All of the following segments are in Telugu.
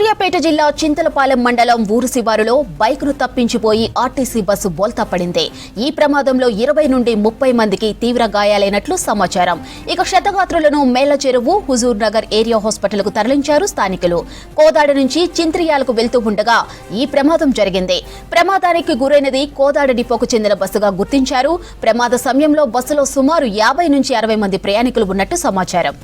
సూర్యాపేట జిల్లా చింతలపాలెం మండలం ఊరు శివారులో బైక్ను తప్పించిపోయి ఆర్టీసీ బస్సు బోల్తా పడింది. ఈ ప్రమాదంలో 20 నుండి 30 మందికి తీవ్ర గాయాలైనట్లు సమాచారం. ఇక క్షతగాత్రులను మేళ్లచెరువు, హుజూర్ నగర్ ఏరియా హాస్పిటల్కు తరలించారు స్థానికులు. కోదాడ నుంచి చింత్రియాలకు వెళ్తూ ఉండగా ఈ ప్రమాదం జరిగింది. ప్రమాదానికి గురైనది కోదాడ డిపోకు చెందిన బస్సుగా గుర్తించారు. ప్రమాద సమయంలో బస్సులో సుమారు 50 నుంచి 60 మంది ప్రయాణికులు ఉన్నట్టు సమాచారం.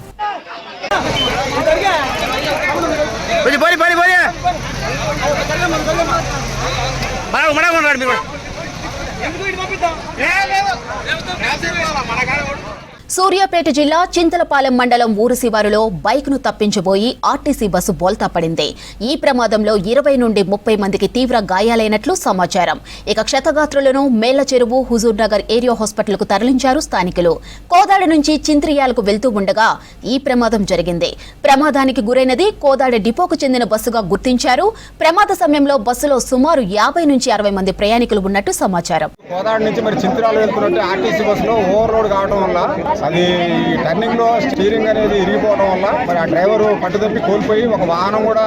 సూర్యాపేట జిల్లా చింతలపాలెం మండలం ఊరు శివారులో బైక్ను తప్పించబోయి ఆర్టీసీ బస్సు బోల్తా పడింది. ఈ ప్రమాదంలో 20 నుండి 30 మందికి తీవ్ర గాయాలైనట్లు సమాచారం. ఇక క్షతగాత్రులను మేళ్లచెరువు, హుజూర్ నగర్ ఏరియా హాస్పిటల్కు తరలించారు స్థానికులు. కోదాడ నుంచి చింత్రియాలకు వెళ్తూ ఉండగా ఈ ప్రమాదం జరిగింది. ప్రమాదానికి గురైనది కోదాడ డిపోకు చెందిన బస్సుగా గుర్తించారు. ప్రమాద సమయంలో బస్సులో సుమారు 50 నుంచి 60 మంది ప్రయాణికులు ఉన్నట్టు సమాచారం. కోదాడ నుంచి మరి చింత్రాలు వెళ్తున్నట్టు ఆర్టీసీ బస్సులో ఓవర్లోడ్ కావడం వల్ల అది టర్నింగ్ లో స్టీరింగ్ అనేది ఇరిగిపోవడం వల్ల మరి ఆ డ్రైవర్ పట్టుదప్పి కోల్పోయి ఒక వాహనం కూడా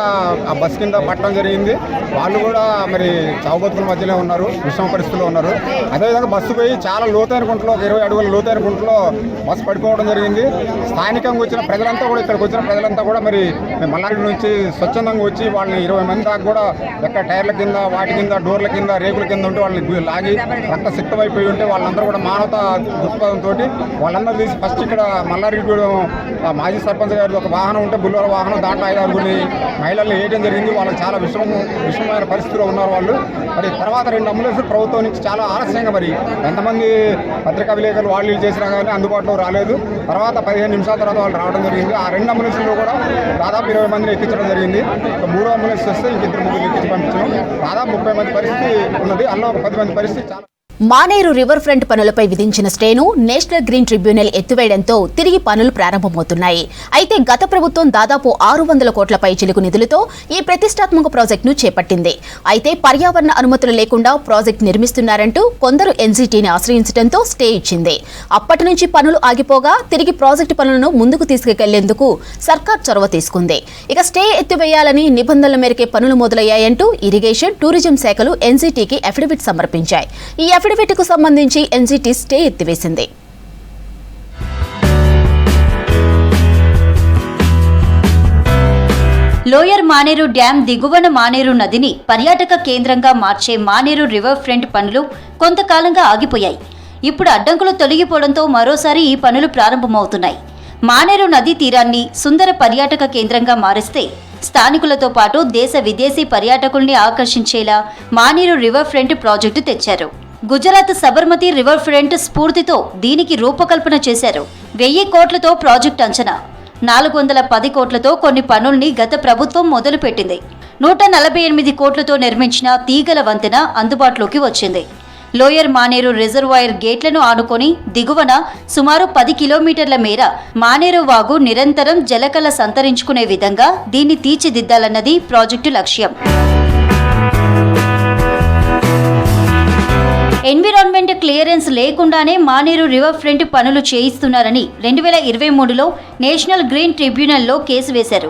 ఆ బస్ కింద పట్టడం జరిగింది. వాళ్ళు కూడా మరి చావు బతుకుల మధ్యలో ఉన్నారు, విషమ పరిస్థితుల్లో ఉన్నారు. అదేవిధంగా బస్సు పోయి చాలా లోతైన గుంటలో, ఒక 20 అడుగుల లోతైన గుంటలో బస్సు పడిపోవడం జరిగింది. స్థానికంగా వచ్చిన ప్రజలంతా కూడా, ఇక్కడికి వచ్చిన ప్రజలంతా కూడా మరి మల్లారెడ్డి నుంచి స్వచ్ఛందంగా వచ్చి వాళ్ళని 20 మంది దాకా కూడా ఎక్కడ టైర్ల కింద, వాటి కింద, డోర్ల కింద, రేకుల కింద ఉంటే వాళ్ళని లాగి రక్త సిక్తమైపోయి ఉంటే వాళ్ళందరూ కూడా మానవతా దృక్పథంతో వాళ్ళందరూ తీసి ఫస్ట్ ఇక్కడ మల్లారెడ్డిగూడెం మాజీ సర్పంచ్ గారి ఒక వాహనం ఉంటే బుల్లోర వాహనం, దాంట్లో 5-6 మహిళలు వేయడం జరిగింది. వాళ్ళకి చాలా విషమమైన పరిస్థితిలో ఉన్నారు వాళ్ళు. మరి తర్వాత 2 అంబులెన్సులు ప్రభుత్వం నుంచి చాలా ఆలస్యంగా, మరి ఎంతమంది పత్రికా విలేకరులు వాళ్ళు చేసినా కానీ అందుబాటులో రాలేదు. తర్వాత 15 నిమిషాల తర్వాత వాళ్ళు రావడం జరిగింది. ఆ 2 అంబులెన్సుల్లో కూడా దాదాపు 20 మందిని ఎక్కించడం జరిగింది. 3వ అంబులెన్స్ వస్తే ఇంక 2-3 ఎక్కించి పంపించడం. దాదాపు 30 మంది పరిస్థితి ఉన్నది. అందులో ఒక 10 మంది పరిస్థితి చాలా. మానేరు రివర్ ఫ్రంట్ పనులపై విధించిన స్టేను నేషనల్ గ్రీన్ ట్రిబ్యునల్ ఎత్తివేయడంతో తిరిగి పనులు ప్రారంభమవుతున్నాయి. అయితే గత ప్రభుత్వం దాదాపు 600 కోట్ల పైచిలుకు నిధులతో ఈ ప్రతిష్టాత్మక ప్రాజెక్టును చేపట్టింది. అయితే పర్యావరణ అనుమతులు లేకుండా ప్రాజెక్టు నిర్మిస్తున్నారంటూ కొందరు ఎన్జీటీని ఆశ్రయించడంతో స్టే ఇచ్చింది. అప్పటి నుంచి పనులు ఆగిపోగా తిరిగి ప్రాజెక్టు పనులను ముందుకు తీసుకెళ్లేందుకు సర్కార్ చొరవ తీసుకుంది. ఇక స్టే ఎత్తివేయాలని నిబంధనల మేరకే పనులు మొదలయ్యాయంటూ ఇరిగేషన్, టూరిజం శాఖలు ఎన్జీటీకి అఫిడవిట్ సమర్పించాయి. ఈ అఫిడవిట్కు సంబంధించి ఎన్జీటీ స్టే ఎత్తివేసింది. లోయర్ మానేరు డ్యాం దిగువన మానేరు నదిని పర్యాటక కేంద్రంగా మార్చే మానేరు రివర్ ఫ్రంట్ పనులు కొంతకాలంగా ఆగిపోయాయి. ఇప్పుడు అడ్డంకులు తొలగిపోవడంతో మరోసారి ఈ పనులు ప్రారంభమవుతున్నాయి. మానేరు నదీ తీరాన్ని సుందర పర్యాటక కేంద్రంగా మారిస్తే స్థానికులతో పాటు దేశ విదేశీ పర్యాటకుల్ని ఆకర్షించేలా మానేరు రివర్ ఫ్రంట్ ప్రాజెక్టు తెచ్చారు. గుజరాత్ సబర్మతి రివర్ ఫ్రంట్ స్ఫూర్తితో దీనికి రూపకల్పన చేశారు. 1000 కోట్లతో ప్రాజెక్ట్ అంచనా, 410 కోట్లతో కొన్ని పనుల్ని గత ప్రభుత్వం మొదలుపెట్టింది. 148 కోట్లతో నిర్మించిన తీగల వంతెన అందుబాటులోకి వచ్చింది. లోయర్ మానేరు రిజర్వాయర్ గేట్లను ఆనుకొని దిగువన సుమారు 10 కిలోమీటర్ల మేర మానేరు వాగు నిరంతరం జలకళ సంతరించుకునే విధంగా దీన్ని తీర్చిదిద్దాలన్నది ప్రాజెక్టు లక్ష్యం. ఎన్విరాన్మెంట్ క్లియరెన్స్ లేకుండానే మానేరు రివర్ ఫ్రంట్ పనులు చేయిస్తున్నారని 2023లో నేషనల్ గ్రీన్ ట్రిబ్యునల్లో కేసు వేశారు.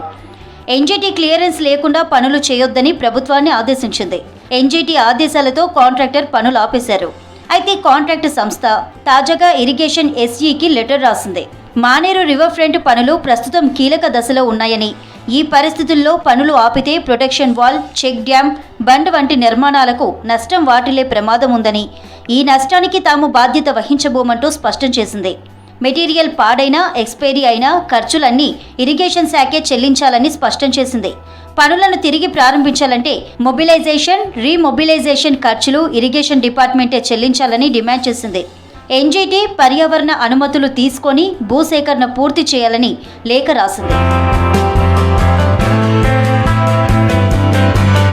ఎన్జీటీ క్లియరెన్స్ లేకుండా పనులు చేయొద్దని ప్రభుత్వాన్ని ఆదేశించింది. ఎన్జీటీ ఆదేశాలతో కాంట్రాక్టర్ పనులు ఆపేశారు. అయితే కాంట్రాక్ట్ సంస్థ తాజాగా ఇరిగేషన్ ఎస్ఈకి లెటర్ రాసింది. మానేరు రివర్ ఫ్రంట్ పనులు ప్రస్తుతం కీలక దశలో ఉన్నాయని, ఈ పరిస్థితుల్లో పనులు ఆపితే protection wall, check dam, bund వంటి నిర్మాణాలకు నష్టం వాటిల్లే ప్రమాదం ఉందని, ఈ నష్టానికి తాము బాధ్యత వహించబోమంటూ స్పష్టం చేసింది. మెటీరియల్ పాడైనా, ఎక్స్పైరీ అయినా ఖర్చులన్నీ ఇరిగేషన్ శాఖే చెల్లించాలని స్పష్టం చేసింది. పనులను తిరిగి ప్రారంభించాలంటే మొబిలైజేషన్, రీమొబిలైజేషన్ ఖర్చులు ఇరిగేషన్ డిపార్ట్మెంటే చెల్లించాలని డిమాండ్ చేసింది. ఎన్జీటీ పర్యావరణ అనుమతులు తీసుకొని భూసేకరణ పూర్తి చేయాలని లేఖ రాసింది.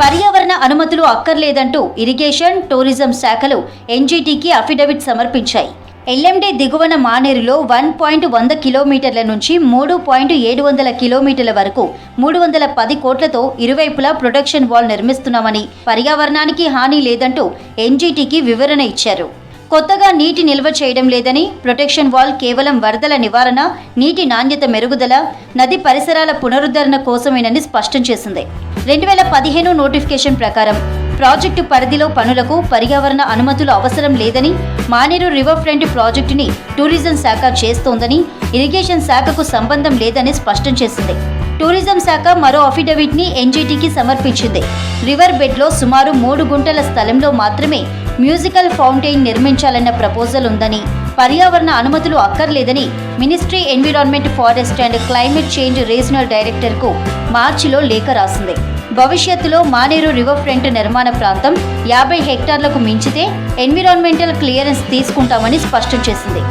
పర్యావరణ అనుమతులు అక్కర్లేదంటూ ఇరిగేషన్, టూరిజం శాఖలు ఎన్జీటీకి అఫిడవిట్ సమర్పించాయి. ఎల్ఎండి దిగువన మానేరులో 1.100 కిలోమీటర్ల నుంచి 3.700 కిలోమీటర్ల వరకు 310 కోట్లతో ఇరువైపులా ప్రొటెక్షన్ వాల్ నిర్మిస్తున్నామని, పర్యావరణానికి హాని లేదంటూ ఎన్జీటీకి వివరణ ఇచ్చారు. కొత్తగా నీటి నిల్వ చేయడం లేదని, ప్రొటెక్షన్ వాల్ కేవలం వరదల నివారణ, నీటి నాణ్యత మెరుగుదల, నది పరిసరాల పునరుద్ధరణ కోసమేనని స్పష్టం చేసింది. 2015 నోటిఫికేషన్ ప్రకారం ప్రాజెక్టు పరిధిలో పనులకు పర్యావరణ అనుమతులు అవసరం లేదని, మానేరు రివర్ ఫ్రంట్ ప్రాజెక్టుని టూరిజం శాఖ చేస్తోందని, ఇరిగేషన్ శాఖకు సంబంధం లేదని స్పష్టం చేసింది. టూరిజం శాఖ మరో అఫిడవిట్ ని ఎన్జీటీకి సమర్పించింది. రివర్ బెడ్ లో సుమారు 3 గుంటల స్థలంలో మాత్రమే మ్యూజికల్ ఫౌంటైన్ నిర్మించాలన్న ప్రపోజల్ ఉందని, పర్యావరణ అనుమతులు అక్కర్లేదని ministry environment, forest and climate change regional director కు మార్చిలో లేఖ రాసింది. భవిష్యత్తులో మానేరు రివర్ ఫ్రంట్ నిర్మాణ ప్రాంతం 50 హెక్టార్లకు మించితే ఎన్విరాన్మెంటల్ క్లియరెన్స్ తీసుకుంటామని స్పష్టం చేసింది.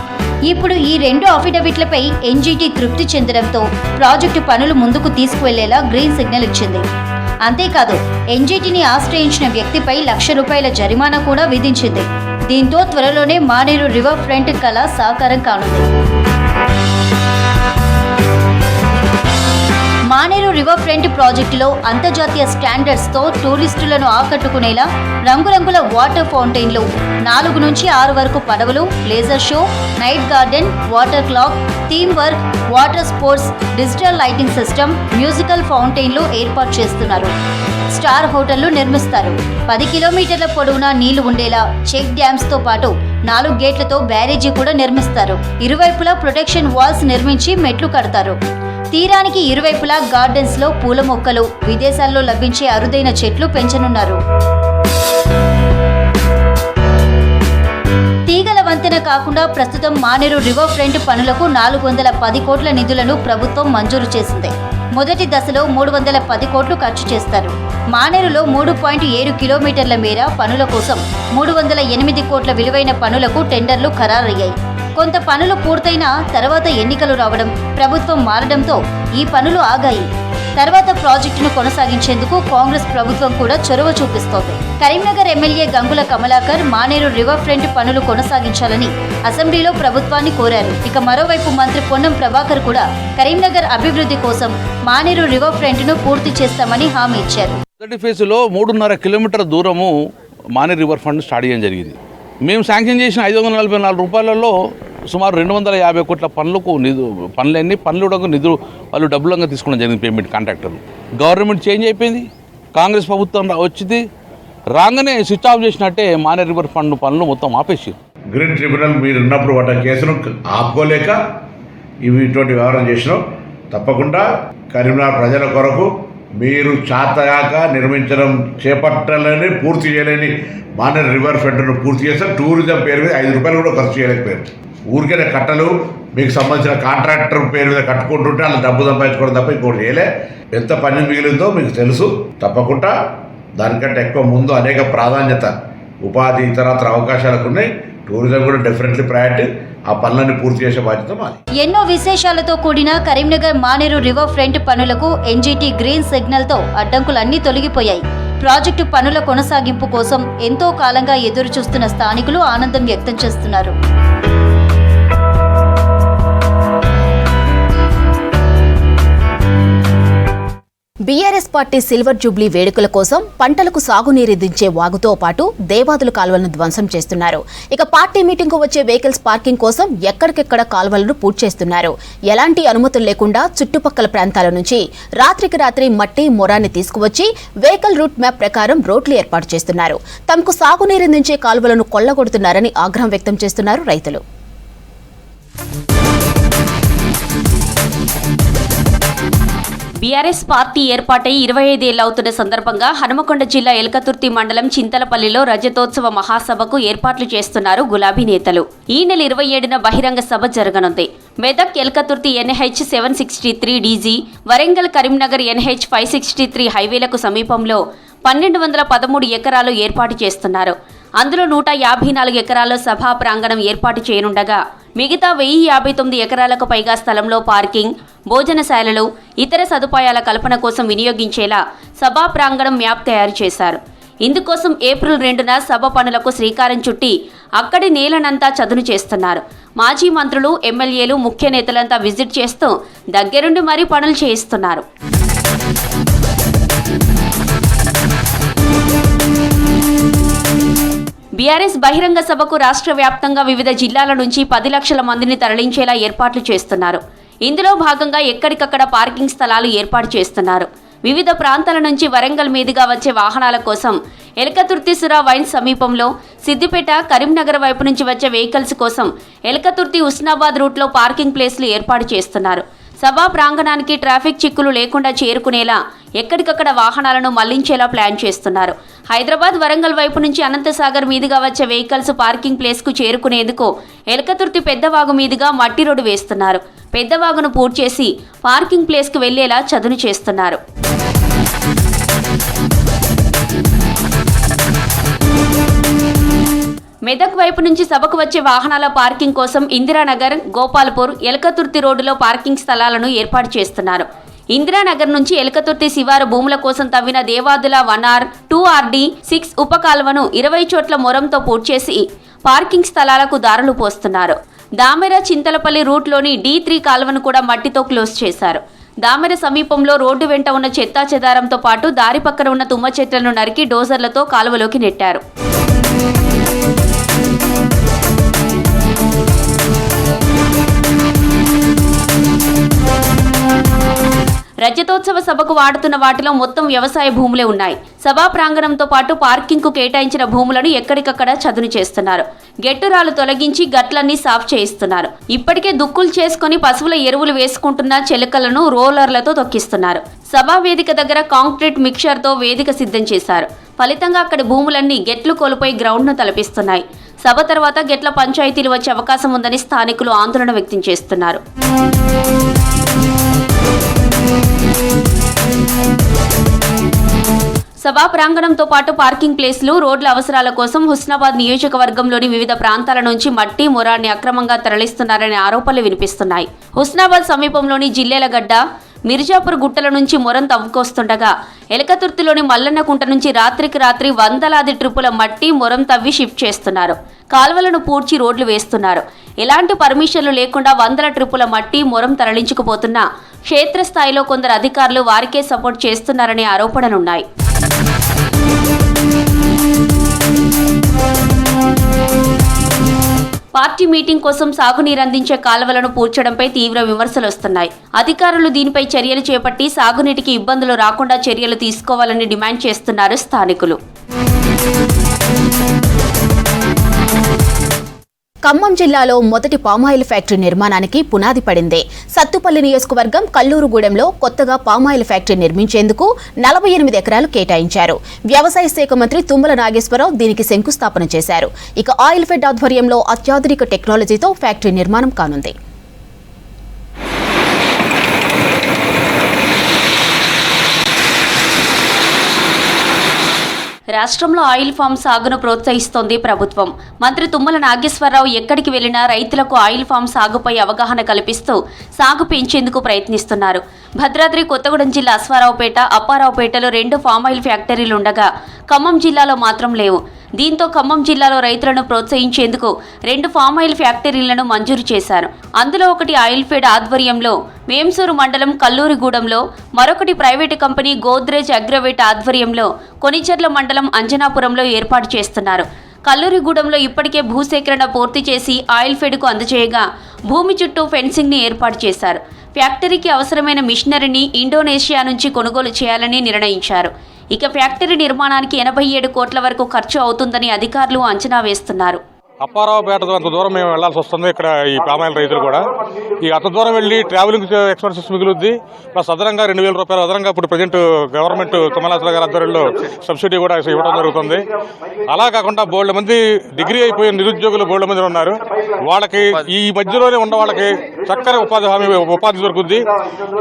ఇప్పుడు ఈ 2 అఫిడవిట్లపై ఎన్జీటీ తృప్తి చెందడంతో ప్రాజెక్టు పనులు ముందుకు తీసుకువెళ్లేలా గ్రీన్ సిగ్నల్ ఇచ్చింది. అంతేకాదు, ఎన్జీటీని ఆశ్రయించిన వ్యక్తిపై ₹1,00,000 జరిమానా కూడా విధించింది. దీంతో త్వరలోనే మానేరు రివర్ ఫ్రంట్ కళ సాకారం కానుంది. మానేరు రివర్ ఫ్రంట్ ప్రాజెక్టులో అంతర్జాతీయ స్టాండర్డ్స్తో టూరిస్టులను ఆకట్టుకునేలా రంగురంగుల వాటర్ ఫౌంటైన్లు, 4 నుంచి 6 వరకు పడవలు, laser show, night garden, water clock, theme work, water sports, digital lighting system, musical ఫౌంటైన్లు ఏర్పాటు చేస్తున్నారు. స్టార్ హోటళ్లు నిర్మిస్తారు. 10 కిలోమీటర్ల పొడవునా నీళ్లు ఉండేలా చెక్ డ్యామ్స్ తో పాటు 4 గేట్లతో బ్యారేజీ కూడా నిర్మిస్తారు. ఇరువైపులా ప్రొటెక్షన్ వాల్స్ నిర్మించి మెట్లు కడతారు. తీరానికి ఇరువైపులా గార్డెన్స్ లో పూల మొక్కలు, విదేశాల్లో లభించే అరుదైన చెట్లు పెంచనున్నారు. తీగల వంతెన కాకుండా ప్రస్తుతం మానేరు రివర్ ఫ్రంట్ పనులకు 410 కోట్ల నిధులను ప్రభుత్వం మంజూరు చేసింది. మొదటి దశలో 310 కోట్లు ఖర్చు చేస్తారు. మానేరులో 3.7 కిలోమీటర్ల మేర పనుల కోసం 308 కోట్ల విలువైన పనులకు టెండర్లు ఖరారయ్యాయి. కొంత పనులు పూర్తయిన తర్వాత ఎన్నికలు రావడం, ప్రభుత్వం మారడంతో ఈ పనులు ఆగాయి. తర్వాత ప్రాజెక్టును కొనసాగించేందుకు కాంగ్రెస్ ప్రభుత్వం కూడా చొరవ చూపిస్తోంది. Karimnagar MLA Gangula Kamalakar Maneru river front పనులు కొనసాగించాలని అసెంబ్లీలో ప్రభుత్వాన్ని కోరారు. ఇక మరోవైపు మంత్రి పొన్నం ప్రభాకర్ కూడా కరీంనగర్ అభివృద్ధి కోసం మానేరు రివర్ ఫ్రంట్ ను పూర్తి చేస్తామని హామీ ఇచ్చారు. మొదటి ఫేజ్లో 3.5 కిలోమీటర్ దూరము మానేరు రివర్ ఫ్రంట్ స్టార్ట్ చేయడం జరిగింది. మేము శాంక్షన్ చేసిన ₹544 సుమారు 250 కోట్ల పనులకు నిధులు వాళ్ళు డబ్బులంగా తీసుకోవడం జరిగింది. పేమెంట్ కాంట్రాక్టర్లు. గవర్నమెంట్ చేంజ్ అయిపోయింది, కాంగ్రెస్ ప్రభుత్వం వచ్చింది, రాగానే స్విచ్ ఆఫ్ చేసినట్టే మానేరు రివర్ ఫండ్ పనులు మొత్తం ఆపేసి. గ్రీన్ ట్రిబ్యునల్ మీరు ఉన్నప్పుడు వాటి కేసును ఆపుకోలేక ఇటువంటి వ్యవహారం చేసినాం. తప్పకుండా కరీంనగర్ ప్రజల కొరకు మీరు చాతగాక నిర్మించడం చేపట్టాలని పూర్తి చేయలేని మానేరు రివర్ ఫ్రంట్ను పూర్తి చేస్తారు. టూరిజం పేరు మీద ₹5 కూడా ఖర్చు చేయలేకపోయారు. ఊరికే కట్టలు మీకు సంబంధించిన కాంట్రాక్టర్ పేరు మీద కట్టుకుంటుంటే వాళ్ళు డబ్బు సంపాదించుకోవడం తప్ప ఇంకోటి చేయలే. ఎంత పని మిగిలిందో మీకు తెలుసు. తప్పకుండా దానికంటే ఎక్కువ ముందు అనేక ప్రాధాన్యత ఉపాధి ఇతరత్ర అవకాశాలకు ఉన్నాయి. టూరిజం కూడా డెఫినెట్లీ ప్రయారిటీ. ఆ పనులన్నీ పూర్తి చేసే బాధ్యత మాది. ఎన్నో విశేషాలతో కూడిన కరీంనగర్ మానేరు రివర్ ఫ్రంట్ పనులకు ఎన్జీటీ గ్రీన్ సిగ్నల్ తో అడ్డంకులన్నీ తొలగిపోయాయి. ప్రాజెక్టు పనుల కొనసాగింపు కోసం ఎంతో కాలంగా ఎదురు చూస్తున్న స్థానికులు ఆనందం వ్యక్తం చేస్తున్నారు. బీఆర్ఎస్ పార్టీ సిల్వర్ జూబ్లీ వేడుకల కోసం పంటలకు సాగునీరందించే వాగుతో పాటు దేవాదుల కాల్వలను ధ్వంసం చేస్తున్నారు. ఇక పార్టీ మీటింగ్ కు వచ్చే వెహికల్స్ పార్కింగ్ కోసం ఎక్కడికెక్కడ కాల్వలను పూర్తి చేస్తున్నారు. ఎలాంటి అనుమతులు లేకుండా చుట్టుపక్కల ప్రాంతాల నుంచి రాత్రికి రాత్రి మట్టి మొరాన్ని తీసుకువచ్చి వెహికల్ రూట్ మ్యాప్ ప్రకారం రోడ్లు ఏర్పాటు చేస్తున్నారు. తమకు సాగునీరందించే కాల్వలను కొల్లగొడుతున్నారని ఆగ్రహం వ్యక్తం చేస్తున్నారు రైతులు. బీఆర్ఎస్ పార్టీ ఏర్పాటై 25 ఏళ్లవుతున్న సందర్భంగా హనుమకొండ జిల్లా ఎల్కతుర్తి మండలం చింతలపల్లిలో రజతోత్సవ మహాసభకు ఏర్పాట్లు చేస్తున్నారు గులాబీ నేతలు. ఈ నెల 27న బహిరంగ సభ జరగనుంది. Medak Elkathurthi NH 763 DG, Warangal Karimnagar NH 563 హైవేలకు సమీపంలో 1213 ఎకరాలు ఏర్పాటు చేస్తున్నారు. అందులో 154 ఎకరాల్లో సభా ప్రాంగణం ఏర్పాటు చేయనుండగా మిగతా 1059 ఎకరాలకు పైగా స్థలంలో పార్కింగ్, భోజనశాలలు, ఇతర సదుపాయాల కల్పన కోసం వినియోగించేలా సభా ప్రాంగణం మ్యాప్ తయారు చేశారు. ఇందుకోసం ఏప్రిల్ 2న సభ పనులకు శ్రీకారం చుట్టి అక్కడి నేలనంతా చదును చేస్తున్నారు. మాజీ మంత్రులు, ఎమ్మెల్యేలు, ముఖ్య నేతలంతా విజిట్ చేస్తూ దగ్గరుండి మరీ పనులు చేయిస్తున్నారు. బీఆర్ఎస్ బహిరంగ సభకు రాష్ట్ర వ్యాప్తంగా వివిధ జిల్లాల నుంచి 10 లక్షల మందిని తరలించేలా ఏర్పాట్లు చేస్తున్నారు. ఇందులో భాగంగా ఎక్కడికక్కడ పార్కింగ్ స్థలాలు ఏర్పాటు చేస్తున్నారు. వివిధ ప్రాంతాల నుంచి వరంగల్ మీదుగా వచ్చే వాహనాల కోసం ఎలకతుర్తిసుర వైన్స్ సమీపంలో సిద్దిపేట కరీంనగర్ వైపు నుంచి వచ్చే వెహికల్స్ కోసం ఎలకతుర్తి హుస్నాబాద్ రూట్లో పార్కింగ్ ప్లేస్లు ఏర్పాటు చేస్తున్నారు. సభా ప్రాంగణానికి ట్రాఫిక్ చిక్కులు లేకుండా చేరుకునేలా ఎక్కడికక్కడ వాహనాలను మళ్లించేలా ప్లాన్ చేస్తున్నారు. హైదరాబాద్ వరంగల్ వైపు నుంచి అనంతసాగర్ మీదుగా వచ్చే వెహికల్స్ పార్కింగ్ ప్లేస్కు చేరుకునేందుకు ఎలకతుర్తి పెద్దవాగు మీదుగా మట్టి రోడ్డు వేస్తున్నారు. పెద్దవాగును పూర్తి చేసి పార్కింగ్ ప్లేస్కు వెళ్లేలా చదును చేస్తున్నారు. మెదక్ వైపు నుంచి సభకు వచ్చే వాహనాల పార్కింగ్ కోసం ఇందిరానగర్, గోపాల్పూర్, ఎలకతుర్తి రోడ్డులో పార్కింగ్ స్థలాలను ఏర్పాటు చేస్తున్నారు. ఇందిరానగర్ నుంచి ఎలకతుర్తి శివారు భూముల కోసం తవ్విన దేవాదుల 1R, 2RD 6 ఉపకాల్వను 20 చోట్ల మొరంతో పూర్తి చేసి పార్కింగ్ స్థలాలకు దారులు పోస్తున్నారు. దామెర చింతలపల్లి రూట్లోని D3 కాల్వను కూడా మట్టితో క్లోజ్ చేశారు. దామెర సమీపంలో రోడ్డు వెంట ఉన్న చెత్తా చెదారంతో పాటు దారి పక్కన ఉన్న తుమ్మ చెట్లను నరికి డోజర్లతో కాలువలోకి నెట్టారు. రజతోత్సవ సభకు వాడుతున్న వాటిలో మొత్తం వ్యవసాయ భూములే ఉన్నాయి. సభా ప్రాంగణంతో పాటు పార్కింగ్ కు కేటాయించిన భూములను ఎక్కడికక్కడ చదును చేస్తున్నారు. గెట్టురాలు తొలగించి గట్లన్నీ సాఫ్ చేయిస్తున్నారు. ఇప్పటికే దుక్కులు చేసుకుని పశువుల ఎరువులు వేసుకుంటున్న చెలకలను రోలర్లతో తొక్కిస్తున్నారు. సభా వేదిక దగ్గర కాంక్రీట్ మిక్చర్తో వేదిక సిద్ధం చేశారు. ఫలితంగా అక్కడి భూములన్నీ గెట్లు కోల్పోయి గ్రౌండ్ను తలపిస్తున్నాయి. సభ తర్వాత గెట్ల పంచాయతీలు వచ్చే అవకాశం ఉందని స్థానికులు ఆందోళన వ్యక్తం చేస్తున్నారు. సభా ప్రాంగణంతో పాటు పార్కింగ్ ప్లేస్లు, రోడ్ల అవసరాల కోసం హుస్నాబాద్ నియోజకవర్గంలోని వివిధ ప్రాంతాల నుంచి మట్టి, మొరాన్ని అక్రమంగా తరలిస్తున్నారనే ఆరోపణలు వినిపిస్తున్నాయి. హుస్నాబాద్ సమీపంలోని జిల్లేలగడ్డ, మిర్జాపూర్ గుట్టల నుంచి మొరం తవ్వుకొస్తుండగా ఎలకతుర్తిలోని మల్లన్నకుంట నుంచి రాత్రికి రాత్రి వందలాది ట్రిప్పుల మట్టి, మొరం తవ్వి షిఫ్ట్ చేస్తున్నారు. కాల్వలను పూడ్చి రోడ్లు వేస్తున్నారు. ఎలాంటి పర్మిషన్లు లేకుండా వందల ట్రిప్పుల మట్టి, మొరం తరలించుకుపోతున్నా క్షేత్రస్థాయిలో కొందరు అధికారులు వారికే సపోర్ట్ చేస్తున్నారనే ఆరోపణలున్నాయి. పార్టీ మీటింగ్ కోసం సాగునీరందించే కాలువలను పూడ్చడంపై తీవ్ర విమర్శలు వస్తున్నాయి. అధికారులు దీనిపై చర్యలు చేపట్టి సాగునీటికి ఇబ్బందులు రాకుండా చర్యలు తీసుకోవాలని డిమాండ్ చేస్తున్నారు స్థానికులు. ఖమ్మం జిల్లాలో మొదటి పామాయిల్ ఫ్యాక్టరీ నిర్మాణానికి పునాది పడింది. సత్తుపల్లి నియోజకవర్గం కల్లూరుగూడెంలో కొత్తగా పామాయిల్ ఫ్యాక్టరీ నిర్మించేందుకు 48 ఎకరాలు కేటాయించారు. వ్యవసాయ శాఖ మంత్రి తుమ్మల నాగేశ్వరరావు దీనికి శంకుస్థాపన చేశారు. ఇక ఆయిల్ ఫెడ్ ఆధ్వర్యంలో అత్యాధునిక టెక్నాలజీతో ఫ్యాక్టరీ నిర్మాణం కానుంది. రాష్ట్రంలో ఆయిల్ ఫామ్ సాగును ప్రోత్సహిస్తోంది ప్రభుత్వం. మంత్రి తుమ్మల నాగేశ్వరరావు ఎక్కడికి వెళ్లినా రైతులకు ఆయిల్ ఫామ్ సాగుపై అవగాహన కల్పిస్తూ సాగు పెంచేందుకు ప్రయత్నిస్తున్నారు. భద్రాద్రి కొత్తగూడెం జిల్లా అశ్వారావుపేట, అప్పారావుపేటలో 2 ఫామ్ ఆయిల్ ఫ్యాక్టరీలుండగా ఖమ్మం జిల్లాలో మాత్రం లేవు. దీంతో ఖమ్మం జిల్లాలో రైతులను ప్రోత్సహించేందుకు 2 ఫామ్ ఆయిల్ ఫ్యాక్టరీలను మంజూరు చేశారు. అందులో ఒకటి ఆయిల్ ఫెడ్ ఆధ్వర్యంలో వేంసూరు మండలం కల్లూరిగూడెంలో, మరొకటి ప్రైవేటు కంపెనీ గోద్రేజ్ అగ్రోవేట్ ఆధ్వర్యంలో కొనిచెర్ల మండలం అంజనాపురంలో ఏర్పాటు చేస్తున్నారు. కల్లూరిగూడెంలో ఇప్పటికే భూసేకరణ పూర్తి చేసి ఆయిల్ ఫెడ్కు అందజేయగా భూమి చుట్టూ ఫెన్సింగ్ని ఏర్పాటు చేశారు. ఫ్యాక్టరీకి అవసరమైన మిషనరీని ఇండోనేషియా నుంచి కొనుగోలు చేయాలని నిర్ణయించారు. ఇక ఫ్యాక్టరీ నిర్మాణానికి 87 కోట్ల వరకు ఖర్చు అవుతుందని అధికారులు అంచనా వేస్తున్నారు. అప్పారావుపేట అంత దూరం మేము వెళ్లాల్సి వస్తుంది. ఇక్కడ ఈ పామాయిల్ రైతులు కూడా ఈ అంత దూరం వెళ్ళి ట్రావెలింగ్ ఎక్స్పెన్సెస్ మిగులుద్ది. ప్లస్ అదనంగా 2,000 రూపాయలు అదనంగా ఇప్పుడు ప్రజెంట్ గవర్నమెంట్ తుమ్మలాసరావు గారి ఆధ్వర్యంలో సబ్సిడీ కూడా ఇవ్వడం జరుగుతుంది. అలా కాకుండా బోల్డ్ మంది డిగ్రీ అయిపోయిన నిరుద్యోగులు బోల్డ్ మంది ఉన్నారు. వాళ్ళకి ఈ మధ్యలోనే ఉన్న వాళ్ళకి చక్కని ఉపాధి దొరుకుద్ది.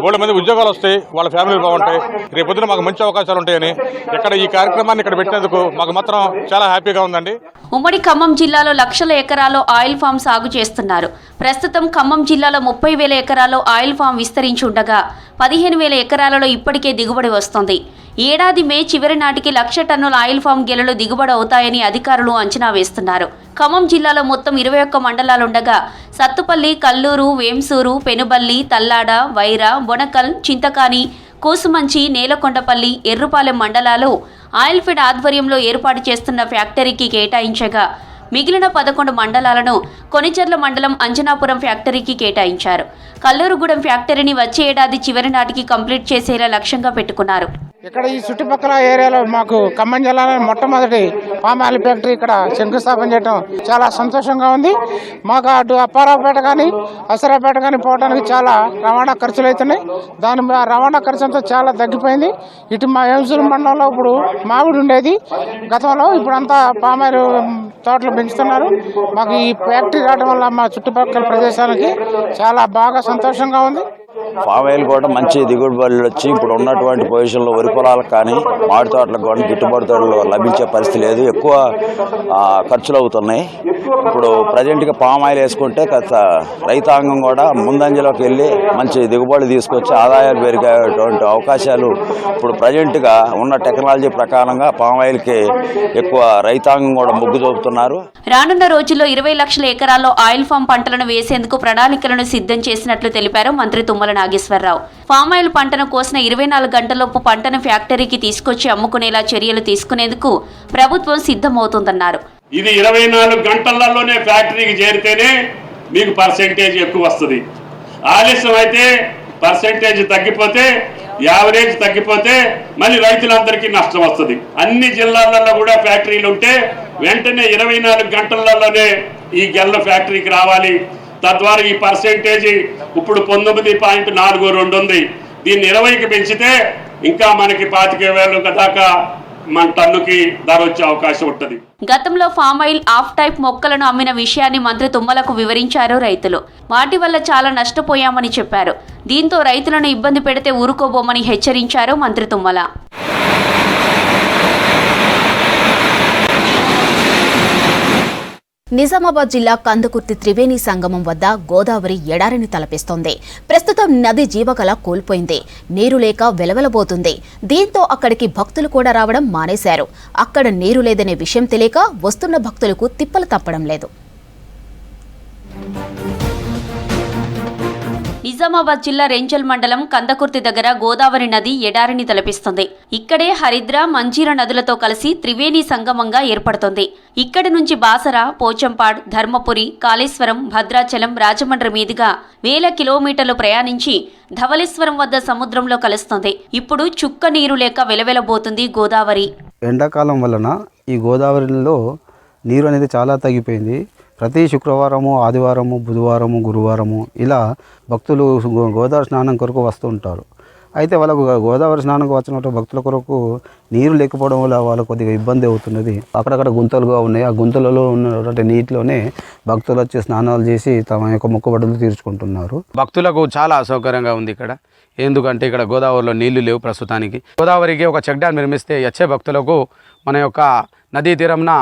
బోల్డ్ మంది ఉద్యోగాలు వస్తాయి, వాళ్ళ ఫ్యామిలీలు బాగుంటాయి. రేపొద్దున మాకు మంచి అవకాశాలు ఉంటాయని ఇక్కడ ఈ కార్యక్రమాన్ని ఇక్కడ పెట్టినందుకు మాకు మాత్రం చాలా హ్యాపీగా ఉందండి. ఉమ్మడి ఖమ్మం జిల్లాలో లక్షల ఎకరాల్లో ఆయిల్ ఫామ్ సాగు చేస్తున్నారు. ప్రస్తుతం ఖమ్మం జిల్లాలో 30,000 ఎకరాల్లో ఆయిల్ ఫామ్ విస్తరించి ఉండగా 15,000 ఎకరాలలో ఇప్పటికే దిగుబడి వస్తోంది. ఏడాది మే చివరి నాటికి 1,00,000 టన్నుల ఆయిల్ ఫామ్ గెలలు దిగుబడి అవుతాయని అధికారులు అంచనా వేస్తున్నారు. ఖమ్మం జిల్లాలో మొత్తం 21 మండలాలుండగా సత్తుపల్లి, కల్లూరు, వేంసూరు, పెనుబల్లి, తల్లాడ, వైరా, బొనకల్, చింతకాని, కూసుమంచి, నేలకొండపల్లి, ఎర్రుపాలెం మండలాలు ఆయిల్ ఫెడ్ ఆధ్వర్యంలో ఏర్పాటు చేస్తున్న ఫ్యాక్టరీకి కేటాయించగా మిగిలిన 11 మండలాలను కొనిచెర్ల మండలం అంజనాపురం ఫ్యాక్టరీకి కేటాయించారు. కల్లూరుగూడెం ఫ్యాక్టరీని వచ్చే ఏడాది చివరి నాటికి కంప్లీట్ చేసేలా లక్ష్యంగా పెట్టుకున్నారు. ఇక్కడ ఈ చుట్టుపక్కల ఏరియాలో మాకు ఖమ్మం జిల్లాలో మొట్టమొదటి పామ్ ఆయిల్ ఫ్యాక్టరీ ఇక్కడ శంకుస్థాపన చేయడం చాలా సంతోషంగా ఉంది. మాకు అటు అప్పారావుపేట కానీ అసరాపేట కానీ పోవడానికి చాలా రవాణా ఖర్చులు అవుతున్నాయి. దాని రవాణా ఖర్చు అంతా చాలా తగ్గిపోయింది. ఇటు మా ఎంసూరు మండలంలో ఇప్పుడు మామిడి ఉండేది గతంలో, ఇప్పుడు అంతా పామ్ ఆయిల్ తోటలు పెంచుతున్నారు. మాకు ఈ ఫ్యాక్టరీ రావడం వల్ల మా చుట్టుపక్కల ప్రదేశానికి చాలా బాగా సంతోషంగా ఉంది. పామ్ ఆయిల్ కూడా మంచి దిగుబడులు వచ్చి ఇప్పుడు ఉన్నటువంటి పొజిషన్లో వరి పొలాలకు కానీ మామిడి తోటలకు కానీ గిట్టుబాటు ధరలు లభించే పరిస్థితి లేదు. ఎక్కువ ఖర్చులు అవుతున్నాయి. ఇప్పుడు ప్రజెంట్గా పామ్ ఆయిల్ వేసుకుంటే కాస్త రైతాంగం కూడా ముందంజలోకి వెళ్ళి మంచి దిగుబడులు తీసుకొచ్చి ఆదాయాలు పెరిగేటువంటి అవకాశాలు ఇప్పుడు ప్రజెంట్గా ఉన్న టెక్నాలజీ ప్రకారంగా పామ్ ఆయిల్కి ఎక్కువ రైతాంగం కూడా మొగ్గు చూపుతున్నారు. రానున్న రోజుల్లో 20 లక్షల ఎకరాల్లో ఆయిల్ ఫామ్ పంటలను వేసేందుకు ప్రణాళికలను సిద్ధం చేసినట్లు తెలిపారు మంత్రి తుమ్మల నాగేశ్వరరావు. ఫామ్ ఆయిల్ పంటను కోసిన 24 గంటలలోపు పంటను ఫ్యాక్టరీకి తీసుకొచ్చి అమ్ముకునేలా చర్యలు తీసుకునేందుకు ప్రభుత్వం సిద్ధమవుతుందన్నారు. ఇది 24 గంటలలోనే ఫ్యాక్టరీకి చేరితేనే మీకు పర్సెంటేజ్ ఎక్కువ వస్తుంది. ఆలస్యం అయితే పర్సెంటేజ్ తగ్గిపోతే, యావరేజ్ తగ్గిపోతే మళ్ళీ రైతులందరికీ నష్టం వస్తుంది. అన్ని జిల్లాలలో కూడా ఫ్యాక్టరీలు ఉంటే వెంటనే 24 గంటలలోనే ఈ గెల్ల ఫ్యాక్టరీకి రావాలి. తద్వారా ఈ పర్సెంటేజ్ ఇప్పుడు 19.42 ఉంది. దీన్ని 20కి పెంచితే ఇంకా మనకి 25,000 దాకా మన టన్నుకి ధర వచ్చే అవకాశం ఉంటుంది. గతంలో ఫామ్ ఆయిల్ ఆఫ్ టైప్ మొక్కలను అమ్మిన విషయాన్ని మంత్రి తుమ్మలకు వివరించారు రైతులు. వాటి వల్ల చాలా నష్టపోయామని చెప్పారు. దీంతో రైతులను ఇబ్బంది పెడితే ఊరుకోబోమని హెచ్చరించారు మంత్రి తుమ్మల. నిజామాబాద్ జిల్లా కందుకుర్తి త్రివేణి సంగమం వద్ద గోదావరి ఎడారిని తలపిస్తోంది. ప్రస్తుతం నది జీవకళ కోల్పోయింది. నీరు లేక వెలవెలబోతుంది. దీంతో అక్కడికి భక్తులు కూడా రావడం మానేశారు. అక్కడ నీరు లేదనే విషయం తెలియక వస్తున్న భక్తులకు తిప్పలు తప్పడం లేదు. నిజామాబాద్ జిల్లా రెంజల్ మండలం కందకుర్తి దగ్గర గోదావరి నది ఎడారిని తలపిస్తుంది. ఇక్కడే హరిద్ర, మంజీర నదులతో కలిసి త్రివేణి సంగమంగా ఏర్పడుతుంది. ఇక్కడి నుంచి బాసర, పోచంపాడ్, ధర్మపురి, కాళేశ్వరం, భద్రాచలం, రాజమండ్రి మీదుగా 1000 కిలోమీటర్లు ప్రయాణించి ధవళేశ్వరం వద్ద సముద్రంలో కలుస్తుంది. ఇప్పుడు చుక్క నీరు లేక వెలవెలబోతుంది గోదావరి. ఎండాకాలం వలన ఈ గోదావరిలో నీరు అనేది చాలా తగ్గిపోయింది. ప్రతి శుక్రవారము, ఆదివారము, బుధవారము, గురువారము ఇలా భక్తులు గోదావరి స్నానం కొరకు వస్తూ ఉంటారు. అయితే వాళ్ళకు గోదావరి స్నానంకి వచ్చిన భక్తుల కొరకు నీరు లేకపోవడం వల్ల వాళ్ళకు కొద్దిగా ఇబ్బంది అవుతున్నది. అక్కడక్కడ గుంతలుగా ఉన్నాయి. ఆ గుంతలలో ఉన్నటువంటి నీటిలోనే భక్తులు వచ్చి స్నానాలు చేసి తమ యొక్క మొక్కుబడులు తీర్చుకుంటున్నారు. భక్తులకు చాలా అసౌకర్యంగా ఉంది ఇక్కడ. ఎందుకంటే ఇక్కడ గోదావరిలో నీళ్లు లేవు ప్రస్తుతానికి. గోదావరికి ఒక చెక్ డ్యామ్ నిర్మిస్తే వచ్చే భక్తులకు మన యొక్క నదీ తీరంన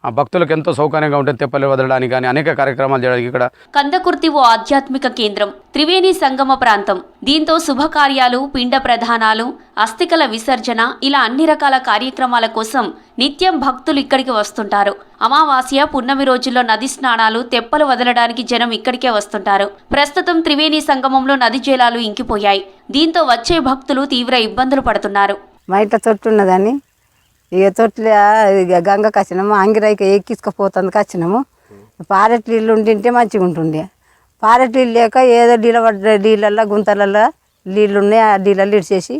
భక్తులకు ఎంతో సౌకర్యంగా ఉంటుంది. తెప్పలు వదలడానికి కానీ అనేక కార్యక్రమాలు చేయడానికి. ఇక్కడ కందకుర్తి ఓ ఆధ్యాత్మిక కేంద్రం, త్రివేణి సంగమ ప్రాంతం. దీంతో శుభకార్యాలు, పిండ ప్రధానాలు, అస్థికల విసర్జన ఇలా అన్ని రకాల కార్యక్రమాల కోసం నిత్యం భక్తులు ఇక్కడికి వస్తుంటారు. అమావాస్య, పున్నమి రోజుల్లో నది స్నానాలు, తెప్పలు వదలడానికి జనం ఇక్కడికే వస్తుంటారు. ప్రస్తుతం త్రివేణి సంగమంలో నది జలాలు ఇంకిపోయాయి. దీంతో వచ్చే భక్తులు తీవ్ర ఇబ్బందులు పడుతున్నారు. బయట తొట్టున్నదని ఇక తొట్ల గంగకు వచ్చినాము, అంగిరాయికి ఎక్కించుకపోతుంది వచ్చినాము. పారెట్ నీళ్ళు ఉంటుంటే మంచిగా ఉంటుండే. పారెట్ నీళ్ళు లేక ఏదో నీళ్ళల్లో గుంతలల్లో నీళ్ళు ఉన్నాయి. ఆ నీళ్ళల్లో ఇడిచేసి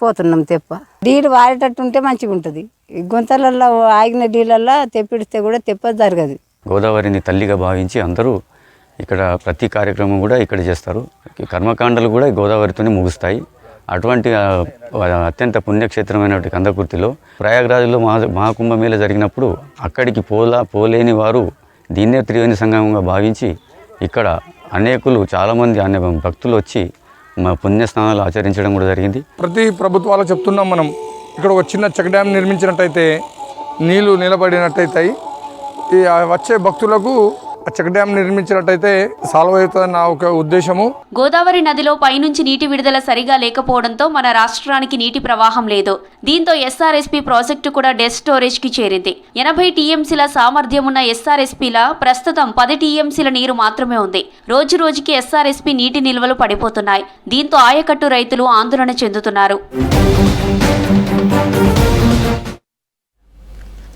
పోతున్నాం తెప్ప. నీళ్ళు వారేటట్టు ఉంటే మంచిగా ఉంటుంది. ఈ గుంతలల్లో ఆగిన నీళ్ళల్లో తెప్పిడిస్తే కూడా తెప్ప జరగదు. గోదావరిని తల్లిగా భావించి అందరూ ఇక్కడ ప్రతి కార్యక్రమం కూడా ఇక్కడ చేస్తారు. కర్మకాండలు కూడా గోదావరితోనే ముగుస్తాయి. అటువంటి అత్యంత పుణ్యక్షేత్రమైనటువంటి కందకుర్తిలో ప్రయాగరాజులో మహాకుంభమేళ జరిగినప్పుడు అక్కడికి పోలేని వారు దీన్నే త్రివేణి సంగమంగా భావించి ఇక్కడ అనేకులు చాలామంది భక్తులు వచ్చి మా పుణ్యస్నానాలు ఆచరించడం కూడా జరిగింది. ప్రతి ప్రభుత్వాలు చెప్తున్నాం మనం, ఇక్కడ ఒక చిన్న చెక్ డ్యామ్ నిర్మించినట్టయితే నీళ్లు నిలబడినట్టయితాయి. ఈ వచ్చే భక్తులకు చెక్ డ్యామ్ నిర్మించినట్టయితే సాల్వ్ అవుతుందని నా ఒక ఉద్దేశము. గోదావరి నదిలో పైనుంచి నీటి విడుదల సరిగా లేకపోవడంతో మన రాష్ట్రానికి నీటి ప్రవాహం లేదు. దీంతో ఎస్ఆర్ఎస్పీ ప్రాజెక్టు కూడా డెడ్ స్టోరేజ్ కి చేరింది. 80 టీఎంసీల సామర్థ్యం ఉన్న ఎస్ఆర్ఎస్పీల ప్రస్తుతం 10 టీఎంసీల నీరు మాత్రమే ఉంది. రోజు రోజుకి ఎస్ఆర్ఎస్పీ నీటి నిల్వలు పడిపోతున్నాయి. దీంతో ఆయకట్టు రైతులు ఆందోళన చెందుతున్నారు.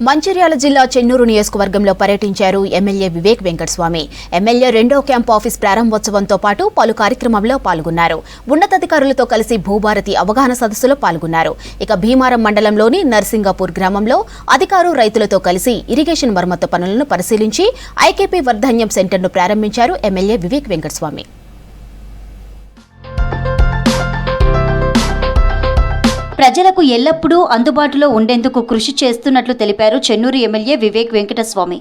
మంచిర్యాల జిల్లా చెన్నూరు నియోజకవర్గంలో పర్యటించారు ఎమ్మెల్యే వివేక్ వెంకటస్వామి. ఎమ్మెల్యే 2వ క్యాంప్ ఆఫీస్ ప్రారంభోత్సవంతో పాటు పలు కార్యక్రమాల్లో పాల్గొన్నారు. ఉన్నతాధికారులతో కలిసి భూభారతి అవగాహన సదస్సులో పాల్గొన్నారు. ఇక భీమారం మండలంలోని నర్సింగాపూర్ గ్రామంలో అధికారులు రైతులతో కలిసి ఇరిగేషన్ మరమ్మతు పనులను పరిశీలించి ఐకేపీ వర్ధన్యం సెంటర్ను ప్రారంభించారు ఎమ్మెల్యే వివేక్ వెంకటస్వామి. ప్రజలకు ఎల్లప్పుడూ అందుబాటులో ఉండేందుకు కృషి చేస్తున్నట్లు తెలిపారు చెన్నూరు ఎమ్మెల్యే వివేక్ వెంకటస్వామి.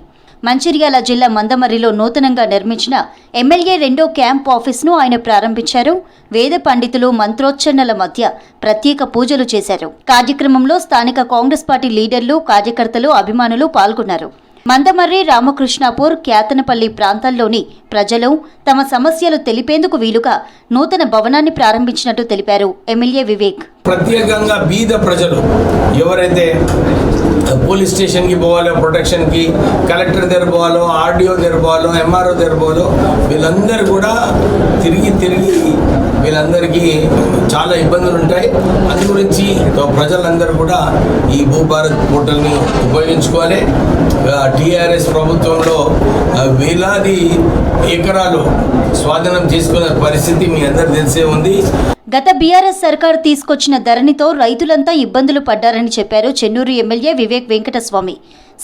మంచిర్యాల జిల్లా మందమర్రిలో నూతనంగా నిర్మించిన ఎమ్మెల్యే 2వ క్యాంప్ ఆఫీస్ను ఆయన ప్రారంభించారు. వేద పండితులు మంత్రోచ్చరణల మధ్య ప్రత్యేక పూజలు చేశారు. కార్యక్రమంలో స్థానిక కాంగ్రెస్ పార్టీ లీడర్లు, కార్యకర్తలు, అభిమానులు పాల్గొన్నారు. మందమర్రి, రామకృష్ణాపూర్, క్యాతనపల్లి ప్రాంతాల్లోని ప్రజలు తమ సమస్యలు తెలిపేందుకు వీలుగా నూతన భవనాన్ని ప్రారంభించినట్టు తెలిపారు ఎమ్మెల్యే వివేక్. ప్రత్యేకంగా బీద ప్రజలు ఎవరైతే పోలీస్ స్టేషన్కి పోవాలో, ప్రొటెక్షన్కి, కలెక్టర్ దగ్గర పోవాలో, ఆర్డీఓ దగ్గర పోవాలో, ఎంఆర్ఓ దగ్గర పోవాలో, వీళ్ళందరూ కూడా తిరిగి వీళ్ళందరికీ చాలా ఇబ్బందులు ఉంటాయి. అందు గురించి ప్రజలందరూ కూడా ఈ భూభారత్ పోర్టల్ని ఉపయోగించుకోవాలి. టీఆర్ఎస్ ప్రభుత్వంలో వేలాది ఎకరాలు స్వాధీనం చేసుకునే పరిస్థితి మీ అందరు తెలిసే ఉంది. గత బీఆర్ఎస్ సర్కార్ తీసుకొచ్చిన ధరణితో రైతులంతా ఇబ్బందులు పడ్డారని చెప్పారు చెన్నూరు ఎమ్మెల్యే వివేక్ వెంకటస్వామి.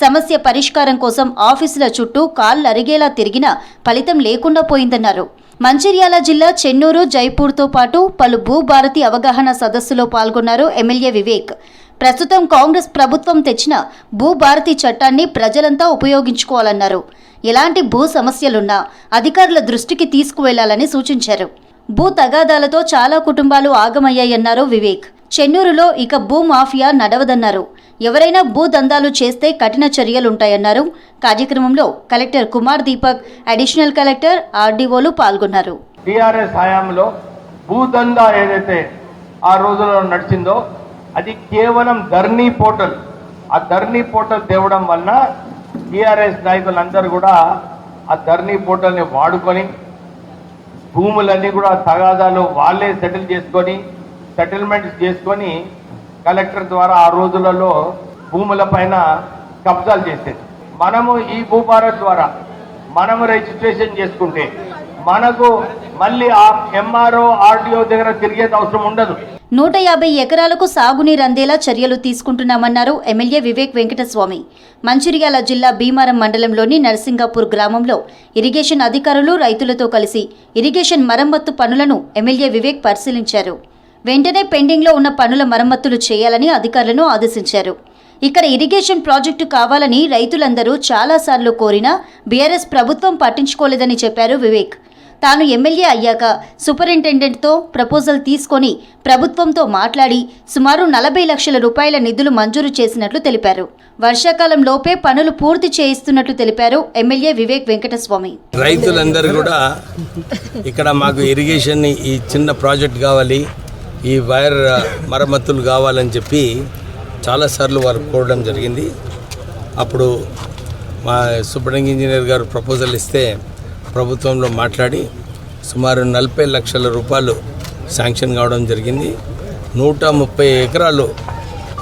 సమస్య పరిష్కారం కోసం ఆఫీసుల చుట్టూ కాళ్ళు అరిగేలా తిరిగినా ఫలితం లేకుండా పోయిందన్నారు. మంచిర్యాల జిల్లా చెన్నూరు, జైపూర్తో పాటు పలు భూభారతి అవగాహన సదస్సులో పాల్గొన్నారు ఎమ్మెల్యే వివేక్. ప్రస్తుతం కాంగ్రెస్ ప్రభుత్వం తెచ్చిన భూభారతి చట్టాన్ని ప్రజలంతా ఉపయోగించుకోవాలన్నారు. ఎలాంటి భూ సమస్యలున్నా అధికారుల దృష్టికి తీసుకువెళ్లాలని సూచించారు. భూ తగాదాలతో చాలా కుటుంబాలు ఆగమయ్యాయన్నారు వివేక్. చెన్నూరులో ఇక భూ మాఫియా నడవదన్నారు. ఎవరైనా భూ దందాలు చేస్తే కఠిన చర్యలుంటాయన్నారు. కార్యక్రమంలో collector Kumar Deepak, additional collector, ఆర్డీఓలు పాల్గొన్నారు. టీఆర్ఎస్ హయాంలో భూదందా ఏదైతే ఆ రోజుల్లో నడిచిందో అది కేవలం ధర్నీ పోర్టల్. ఆ ధర్నీ పోర్టల్ తేవడం వలన టీఆర్ఎస్ నాయకులందరూ కూడా ఆ ధర్నీ పోర్టల్ని వాడుకొని భూములన్నీ కూడా తగాదాలు వాళ్ళే సెటిల్మెంట్స్ చేసుకొని కలెక్టర్ ద్వారా ఆ రోజులలో భూముల పైన కబ్జాలు చేసేది. మనము ఈ భూభారత్ ద్వారా మనము రిజిస్ట్రేషన్ చేసుకుంటే మనకు మళ్ళీ ఆ ఎంఆర్ఓ, ఆర్డీఓ దగ్గర తిరిగేది అవసరం ఉండదు. 150 ఎకరాలకు సాగునీరు అందేలా చర్యలు తీసుకుంటున్నామన్నారు ఎమ్మెల్యే వివేక్ వెంకటస్వామి. మంచిర్యాల జిల్లా భీమారం మండలంలోని నర్సింగాపూర్ గ్రామంలో ఇరిగేషన్ అధికారులు రైతులతో కలిసి ఇరిగేషన్ మరమ్మత్తు పనులను ఎమ్మెల్యే వివేక్ పరిశీలించారు. వెంటనే పెండింగ్లో ఉన్న పనుల మరమ్మతులు చేయాలని అధికారులను ఆదేశించారు. ఇక్కడ ఇరిగేషన్ ప్రాజెక్టు కావాలని రైతులందరూ చాలాసార్లు కోరినా బీఆర్ఎస్ ప్రభుత్వం పట్టించుకోలేదని చెప్పారు వివేక్. తాను ఎమ్మెల్యే అయ్యాక సూపరింటెండెంట్తో ప్రపోజల్ తీసుకొని ప్రభుత్వంతో మాట్లాడి సుమారు 40 లక్షల రూపాయల నిధులు మంజూరు చేసినట్లు తెలిపారు. వర్షాకాలం లోపే పనులు పూర్తి చేయిస్తున్నట్లు తెలిపారు ఎమ్మెల్యే వివేక్ వెంకటస్వామి. రైతులందరూ కూడా ఇక్కడ మాకు ఇరిగేషన్ ఈ చిన్న ప్రాజెక్ట్ కావాలి, ఈ వైర్ మరమ్మతులు కావాలని చెప్పి చాలాసార్లు వారు కోరడం జరిగింది. అప్పుడు మా సూపరింటెండెంట్ ఇంజనీర్ గారు ప్రపోజల్ ఇస్తే ప్రభుత్వంలో మాట్లాడి సుమారు 40 లక్షల రూపాయలు శాంక్షన్ కావడం జరిగింది. 130 ఎకరాలు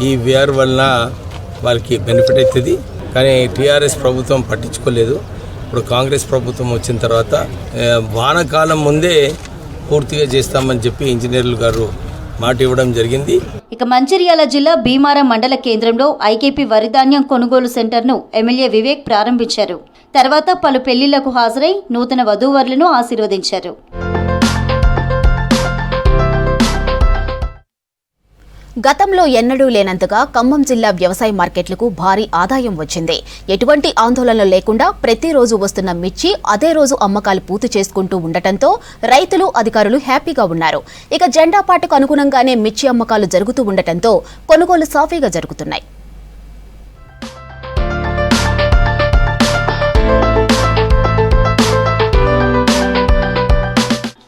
ఈ వేర్ వలన వాళ్ళకి బెనిఫిట్ అవుతుంది. కానీ టీఆర్ఎస్ ప్రభుత్వం పట్టించుకోలేదు. ఇప్పుడు కాంగ్రెస్ ప్రభుత్వం వచ్చిన తర్వాత వానాకాలం ముందే పూర్తిగా చేస్తామని చెప్పి ఇంజనీర్లు గారు మాట ఇవ్వడం జరిగింది. ఇక మంచిర్యాల జిల్లా భీమారం మండల కేంద్రంలో ఐకేపీ వరిధాన్యం కొనుగోలు సెంటర్ను ఎమ్మెల్యే వివేక్ ప్రారంభించారు. తర్వాత పలు పెళ్లిళ్లకు హాజరై నూతన వధూవరులను ఆశీర్వదించారు. గతంలో ఎన్నడూ లేనంతగా ఖమ్మం జిల్లా వ్యవసాయ మార్కెట్లకు భారీ ఆదాయం వచ్చింది. ఎటువంటి ఆందోళన లేకుండా ప్రతిరోజు వస్తున్న మిర్చి అదే రోజు అమ్మకాలు పూర్తి చేసుకుంటూ ఉండటంతో రైతులు, అధికారులు హ్యాపీగా ఉన్నారు. ఇక జెండా పాటకు అనుగుణంగానే మిర్చి అమ్మకాలు జరుగుతూ ఉండటంతో కొనుగోలు సాఫీగా జరుగుతున్నాయి.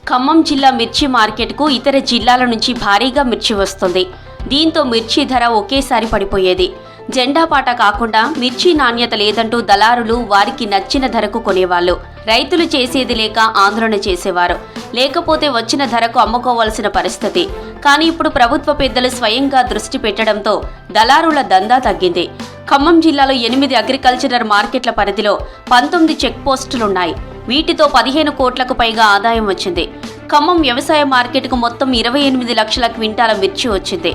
ఖమ్మం జిల్లా మిర్చి మార్కెట్కు ఇతర జిల్లాల నుంచి భారీగా మిర్చి వస్తుంది. దీంతో మిర్చి ధర ఒకేసారి పడిపోయేది. జెండాపాట కాకుండా మిర్చి నాణ్యత లేదంటూ దళారులు వారికి నచ్చిన ధరకు కొనేవాళ్లు. రైతులు చేసేది లేక ఆందోళన చేసేవారు. లేకపోతే వచ్చిన ధరకు అమ్ముకోవాల్సిన పరిస్థితి. కానీ ఇప్పుడు ప్రభుత్వ పెద్దలు స్వయంగా దృష్టి పెట్టడంతో దళారుల దందా తగ్గింది. ఖమ్మం జిల్లాలో 8 అగ్రికల్చరల్ మార్కెట్ల పరిధిలో 19 చెక్ పోస్టులున్నాయి. వీటితో 15 కోట్లకు పైగా ఆదాయం వచ్చింది. ఖమ్మం వ్యవసాయ మార్కెట్కు మొత్తం 28 లక్షల క్వింటాల మిర్చి వచ్చింది.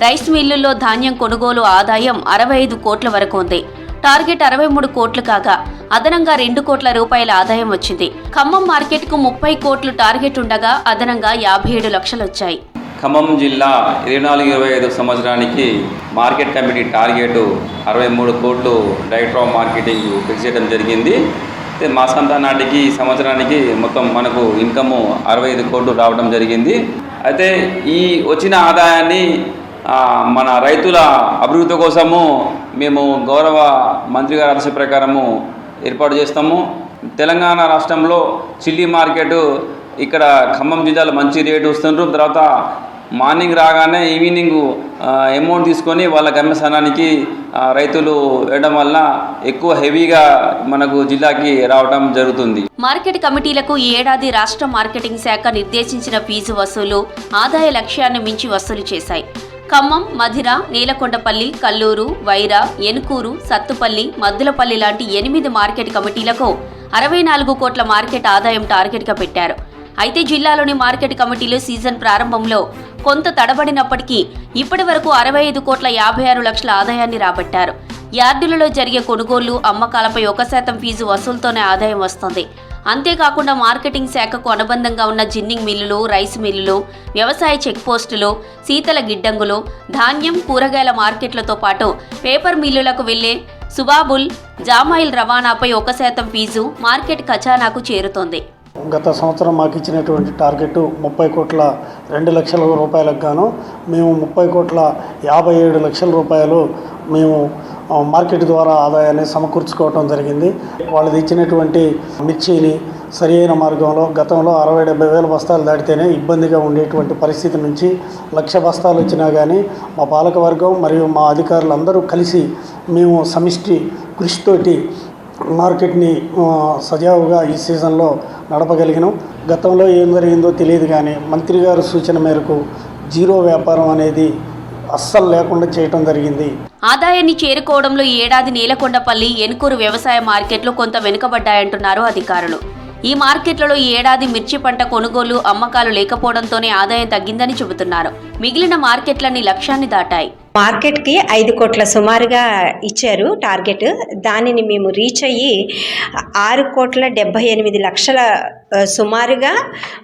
రైస్ మిల్లుల్లో ధాన్యం కొనుగోలు ఆదాయం 65 కోట్ల వరకు ఉంది. టార్గెట్ 63 కోట్లు కాగా అదనంగా 2 కోట్ల రూపాయల ఆదాయం వచ్చింది. ఖమ్మం మార్కెట్కు 30 కోట్లు టార్గెట్ ఉండగా అదనంగా 57 లక్షలు వచ్చాయి. ఖమ్మం జిల్లా 24-25 సంవత్సరానికి మార్కెట్ కమిటీ టార్గెట్ 63 కోట్లు డైరెక్టర్ ఆఫ్ మార్కెటింగ్ ఫిక్స్ చేయడం జరిగింది. అయితే మాసాంతా నాటికి ఈ సంవత్సరానికి మొత్తం మనకు ఇన్కమ్ 65 కోట్లు రావడం జరిగింది. అయితే ఈ వచ్చిన ఆదాయాన్ని మన రైతుల అభివృద్ధి కోసము మేము గౌరవ మంత్రి గారి ఆదేశ ప్రకారము ఏర్పాటు చేస్తాము. తెలంగాణ రాష్ట్రంలో చిల్లీ మార్కెట్ ఇక్కడ ఖమ్మం జిల్లాలో మంచి రేటు వస్తుండ్రు. తర్వాత మార్నింగ్ రాగానే ఈవినింగ్ అమౌంట్ తీసుకొని వాళ్ళ గమ్యస్థానానికి రైతులు వేయడం వల్ల ఎక్కువ హెవీగా మనకు జిల్లాకి రావడం జరుగుతుంది. మార్కెట్ కమిటీలకు ఈ ఏడాది రాష్ట్ర మార్కెటింగ్ శాఖ నిర్దేశించిన ఫీజు వసూలు ఆదాయ లక్ష్యాన్ని మించి వసూలు చేశాయి. ఖమ్మం, మధిర, నీలకొండపల్లి, కల్లూరు, వైరా, ఎనుకూరు, సత్తుపల్లి, మద్దులపల్లి లాంటి 8 మార్కెట్ కమిటీలకు 64 కోట్ల మార్కెట్ ఆదాయం టార్గెట్గా పెట్టారు. అయితే జిల్లాలోని మార్కెట్ కమిటీలు సీజన్ ప్రారంభంలో కొంత తడబడినప్పటికీ ఇప్పటి వరకు 65 కోట్ల 56 లక్షల ఆదాయాన్ని రాబట్టారు. యార్డులలో జరిగే కొనుగోళ్లు, అమ్మకాలపై 1% ఫీజు వసూలుతోనే ఆదాయం వస్తోంది. అంతేకాకుండా మార్కెటింగ్ శాఖకు అనుబంధంగా ఉన్న జిన్నింగ్ మిల్లులు, రైస్ మిల్లులు, వ్యవసాయ చెక్ పోస్టులు, శీతల గిడ్డంగులు, ధాన్యం, కూరగాయల మార్కెట్లతో పాటు పేపర్ మిల్లులకు వెళ్లే సుబాబుల్, జామాయిల్ రవాణాపై 1% ఫీజు మార్కెట్ ఖజానాకు చేరుతోంది. గత సంవత్సరం మాకు ఇచ్చినటువంటి టార్గెట్ 30 కోట్ల 2 లక్షల రూపాయలకు గాను మేము 30 కోట్ల 57 లక్షల రూపాయలు మేము మార్కెట్ ద్వారా ఆదాయాన్ని సమకూర్చుకోవటం జరిగింది. వాళ్ళది ఇచ్చినటువంటి మిర్చిని సరి అయిన మార్గంలో గతంలో 60-70 వేల బస్తాలు దాటితేనే ఇబ్బందిగా ఉండేటువంటి పరిస్థితి నుంచి 1,00,000 బస్తాలు వచ్చినా కానీ మా పాలకవర్గం మరియు మా అధికారులందరూ కలిసి మేము సమిష్టి కృషితోటి మార్కెట్ని సజావుగా ఈ సీజన్లో నడపగలిగినాం. గతంలో ఏం జరిగిందో తెలియదు కానీ మంత్రి గారి సూచన మేరకు జీరో వ్యాపారం అనేది అస్సలు లేకుండా చేయటం జరిగింది. ఆదాయాన్ని చేరుకోవడంలో ఈ ఏడాది నీలకొండపల్లి, ఎనుకూరు వ్యవసాయ మార్కెట్లు కొంత వెనుకబడ్డాయంటున్నారు అధికారులు. ఈ మార్కెట్లలో ఈ ఏడాది మిర్చి పంట కొనుగోలు, అమ్మకాలు లేకపోవడంతోనే ఆదాయం తగ్గిందని చెబుతున్నారు. మిగిలిన మార్కెట్లన్నీ లక్ష్యాన్ని దాటాయి. మార్కెట్కి 5 కోట్ల సుమారుగా ఇచ్చారు టార్గెట్. దానిని మేము రీచ్ అయ్యి 6,78 లక్షల సుమారుగా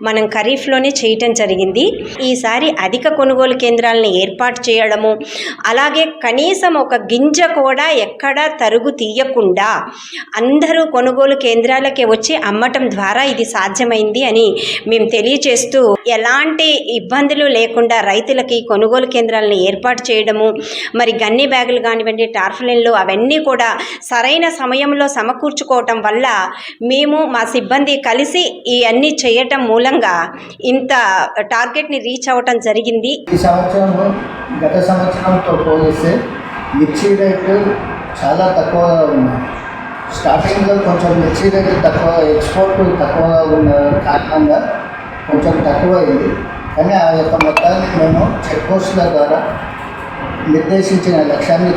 మనం ఖరీఫ్లోనే చేయటం జరిగింది. ఈసారి అధిక కొనుగోలు కేంద్రాలను ఏర్పాటు చేయడము, అలాగే కనీసం ఒక గింజ కూడా ఎక్కడా తరుగు తీయకుండా అందరూ కొనుగోలు కేంద్రాలకే వచ్చి అమ్మటం ద్వారా ఇది సాధ్యమైంది అని మేము తెలియజేస్తూ, ఎలాంటి ఇబ్బందులు లేకుండా రైతులకి కొనుగోలు కేంద్రాలను ఏర్పాటు చేయడము, మరి గన్ని బ్యాగులు కానివ్వండి, టార్ఫలిన్లు అవన్నీ కూడా సరైన సమయంలో సమకూర్చుకోవటం వల్ల మేము మా సిబ్బంది కలిసి ఇవన్నీ చేయటం మూలంగా ఇంత టార్గెట్ని రీచ్ అవ్వటం జరిగింది. ఈ సంవత్సరం గత సంవత్సరంతో పోలిస్తే మిర్చి రేటు చాలా తక్కువగా ఉన్నాయి. స్టార్టింగ్లో కొంచెం మిర్చి రేటు తక్కువ, ఎక్స్పోర్ట్ తక్కువగా ఉన్న కారణంగా కొంచెం తక్కువైంది. కానీ ఆ యొక్క మొత్తాన్ని మేము చెక్ పోస్టుల ద్వారా నిర్దేశించిన లక్ష్యాన్ని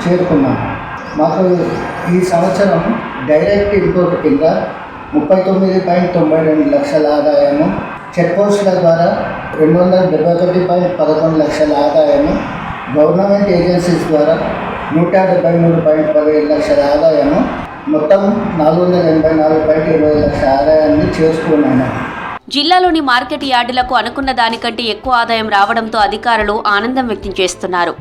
చేరుకున్నాము. మాకు ఈ సంవత్సరం డైరెక్ట్ ఇంపోర్ట్ కింద 39.92 లక్షల ఆదాయము, చెక్ పోస్టుల ద్వారా 271.11 లక్షల ఆదాయము, గవర్నమెంట్ ఏజెన్సీస్ ద్వారా 173.17 లక్షల ఆదాయము, మొత్తం 484.20 లక్షల ఆదాయాన్ని చేసుకున్నాము. జిల్లాలోని మార్కెట్ యార్డులకు అనుకున్న దానికంటే ఎక్కువ ఆదాయం రావడంతో అధికారులు ఆనందం వ్యక్తం చేస్తున్నారు.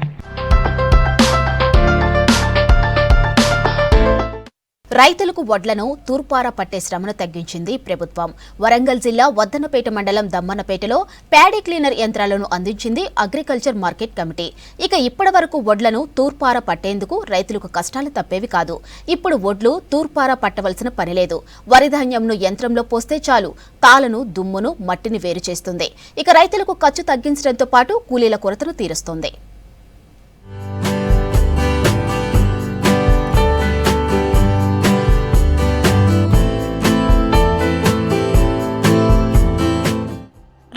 రైతులకు వడ్లను తూర్పార పట్టే శ్రమను తగ్గించింది ప్రభుత్వం. వరంగల్ జిల్లా వద్దన్నపేట మండలం దమ్మన్నపేటలో ప్యాడీ క్లీనర్ యంత్రాలను అందించింది అగ్రికల్చర్ మార్కెట్ కమిటీ. ఇక ఇప్పటి వరకు వడ్లను తూర్పార పట్టేందుకు రైతులకు కష్టాలు తప్పేవి కాదు. ఇప్పుడు వడ్లు తూర్పార పట్టవలసిన పనిలేదు. వరిధాన్యంను యంత్రంలో పోస్తే చాలు తాళను, దుమ్మును, మట్టిని వేరు చేస్తుంది. ఇక రైతులకు ఖర్చు తగ్గించడంతో పాటు కూలీల కొరతను తీరుస్తుంది.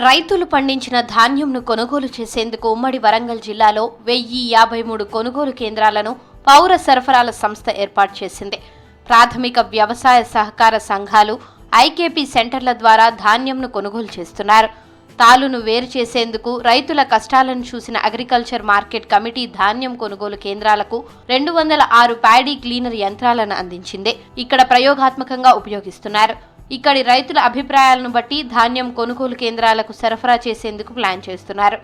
రైతులు పండించిన ధాన్యంను కొనుగోలు చేసేందుకు ఉమ్మడి వరంగల్ జిల్లాలో 1053 కొనుగోలు కేంద్రాలను పౌర సరఫరాల సంస్థ ఏర్పాటు చేసింది. ప్రాథమిక వ్యవసాయ సహకార సంఘాలు, ఐకేపీ సెంటర్ల ద్వారా ధాన్యంను కొనుగోలు చేస్తున్నారు. తాలును వేరు చేసేందుకు రైతుల కష్టాలను చూసిన అగ్రికల్చర్ మార్కెట్ కమిటీ ధాన్యం కొనుగోలు కేంద్రాలకు 206 ప్యాడీ క్లీనర్ యంత్రాలను అందించింది. ఇక్కడ ప్రయోగాత్మకంగా ఉపయోగిస్తున్నారు. ఇక్కడి రైతుల అభిప్రాయాలను బట్టి ధాన్యం కొనుగోలు కేంద్రాలకు సరఫరా చేసేందుకు ప్లాన్ చేస్తున్నారు.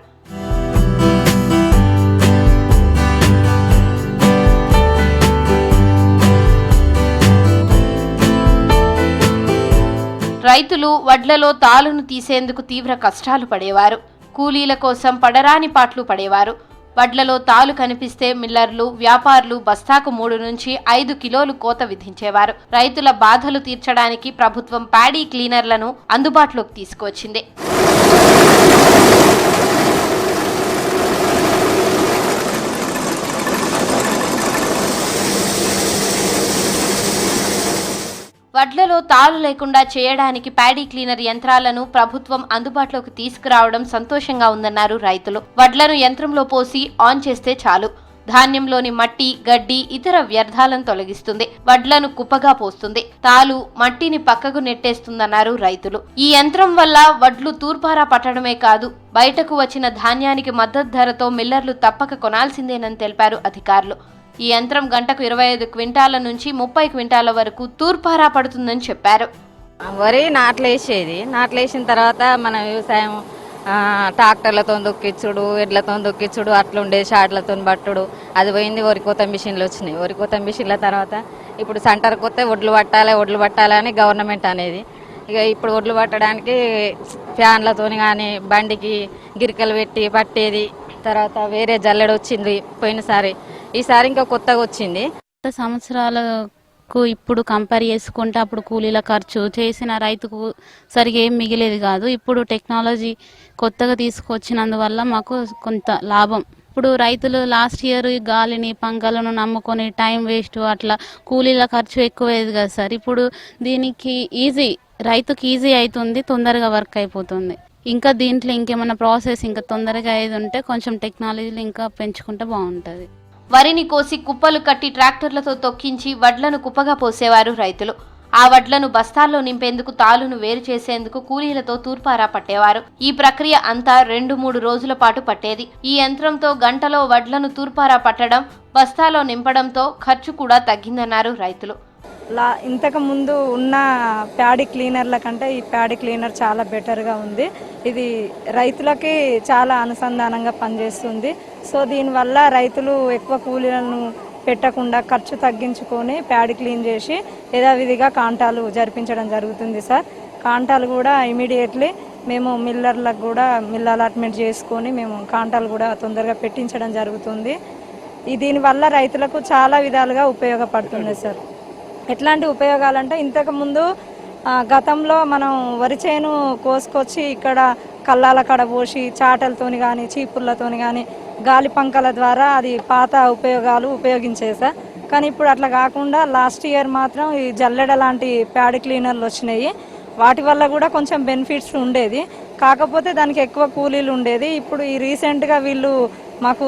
రైతులు వడ్లలో తాలును తీసేందుకు తీవ్ర కష్టాలు పడేవారు. కూలీల కోసం పడరాని పాట్లు పడేవారు. వడ్లలో తాలు కనిపిస్తే మిల్లర్లు, వ్యాపారులు బస్తాకు 3 నుంచి 5 కిలోలు కోత విధించేవారు. రైతుల బాధలు తీర్చడానికి ప్రభుత్వం ప్యాడీ క్లీనర్లను అందుబాటులోకి తీసుకువచ్చింది. వడ్లలో తాలు లేకుండా చేయడానికి ప్యాడీ క్లీనర్ యంత్రాలను ప్రభుత్వం అందుబాటులోకి తీసుకురావడం సంతోషంగా ఉందన్నారు రైతులు. వడ్లను యంత్రంలో పోసి ఆన్ చేస్తే చాలు. ధాన్యంలోని మట్టి, గడ్డి, ఇతర వ్యర్థాలను తొలగిస్తుంది. వడ్లను కుప్పగా పోస్తుంది. తాలు మట్టిని పక్కకు నెట్టేస్తుందన్నారు రైతులు. ఈ యంత్రం వల్ల వడ్లు తూర్పారా పట్టడమే కాదు, బయటకు వచ్చిన ధాన్యానికి మద్దతు ధరతో మిల్లర్లు తప్పక కొనాల్సిందేనని తెలిపారు అధికారులు. ఈ యంత్రం గంటకు 25 క్వింటాల నుంచి 30 క్వింటాల వరకు తూర్పారా పడుతుందని చెప్పారు. వరి నాట్లేసేది, నాట్లేసిన తర్వాత మన వ్యవసాయం ట్రాక్టర్లతో దొక్కిచ్చుడు, ఎడ్లతో దొక్కిచ్చుడు అట్లుండే, షాట్లతో పట్టుడు, అది పోయింది. వరి కోత మిషన్లు వచ్చినాయి. వరి కోత మిషన్ల తర్వాత ఇప్పుడు సెంటర్ కొత్త ఒడ్లు పట్టాలని గవర్నమెంట్ అనేది. ఇక ఇప్పుడు ఒడ్లు పట్టడానికి ఫ్యాన్లతో కానీ బండికి గిరికలు పెట్టి పట్టేది. తర్వాత వేరే జల్లెడ వచ్చింది పోయినసారి, ఈసారి ఇంకా కొత్తగా వచ్చింది. సంవత్సరాలకు ఇప్పుడు కంపేర్ చేసుకుంటే అప్పుడు కూలీల ఖర్చు చేసిన రైతుకు సరిగా ఏం మిగిలేది కాదు. ఇప్పుడు టెక్నాలజీ కొత్తగా తీసుకొచ్చినందువల్ల మాకు కొంత లాభం. ఇప్పుడు రైతులు లాస్ట్ ఇయర్ గాలిని, పంకలను నమ్ముకొని టైం వేస్ట్, అట్లా కూలీల ఖర్చు ఎక్కువయ్యేది కదా సార్. ఇప్పుడు దీనికి రైతుకి ఈజీ అవుతుంది, తొందరగా వర్క్ అయిపోతుంది. ఇంకా దీంట్లో ఇంకేమైనా ప్రాసెస్ ఇంకా తొందరగా అయ్యేది ఉంటే కొంచెం టెక్నాలజీలు ఇంకా పెంచుకుంటే బాగుంటుంది. వరిని కోసి కుప్పలు కట్టి ట్రాక్టర్లతో తొక్కించి వడ్లను కుప్పగా పోసేవారు రైతులు. ఆ వడ్లను బస్తాల్లో నింపేందుకు తాలును వేరు చేసేందుకు కూలీలతో తూర్పారా పట్టేవారు. ఈ ప్రక్రియ అంతా 2-3 రోజుల పాటు పట్టేది. ఈ యంత్రంతో గంటలో వడ్లను తూర్పారా పట్టడం, బస్తాలో నింపడంతో ఖర్చు కూడా తగ్గిందన్నారు రైతులు. ఇంతకు ముందు ఉన్న ప్యాడీ క్లీనర్ల కంటే ఈ ప్యాడీ క్లీనర్ చాలా బెటర్గా ఉంది. ఇది రైతులకి చాలా అనుసంధానంగా పనిచేస్తుంది. సో దీనివల్ల రైతులు ఎక్కువ కూలీలను పెట్టకుండా ఖర్చు తగ్గించుకొని ప్యాడీ క్లీన్ చేసి యథావిధిగా కాంటాలు జరిపించడం జరుగుతుంది సార్. కాంటాలు కూడా ఇమీడియట్లీ మేము మిల్లర్లకు కూడా మిల్ అలాట్మెంట్ చేసుకొని మేము కాంటాలు కూడా తొందరగా పెట్టించడం జరుగుతుంది. దీనివల్ల రైతులకు చాలా విధాలుగా ఉపయోగపడుతుంది సార్. ఎట్లాంటి ఉపయోగాలంటే ఇంతకుముందు గతంలో మనం వరి చేను కోసుకొచ్చి ఇక్కడ కళ్ళాల కడ పోసి చాటలతోని కానీ చీపుర్లతోని కానీ గాలి పంకల ద్వారా అది పాత ఉపయోగాలు ఉపయోగించేసా. కానీ ఇప్పుడు అట్లా కాకుండా లాస్ట్ ఇయర్ మాత్రం ఈ జల్లెడ లాంటి ప్యాడీ క్లీనర్లు వచ్చినాయి. వాటి వల్ల కూడా కొంచెం బెనిఫిట్స్ ఉండేది, కాకపోతే దానికి ఎక్కువ కూలీలు ఉండేది. ఇప్పుడు ఈ రీసెంట్గా వీళ్ళు మాకు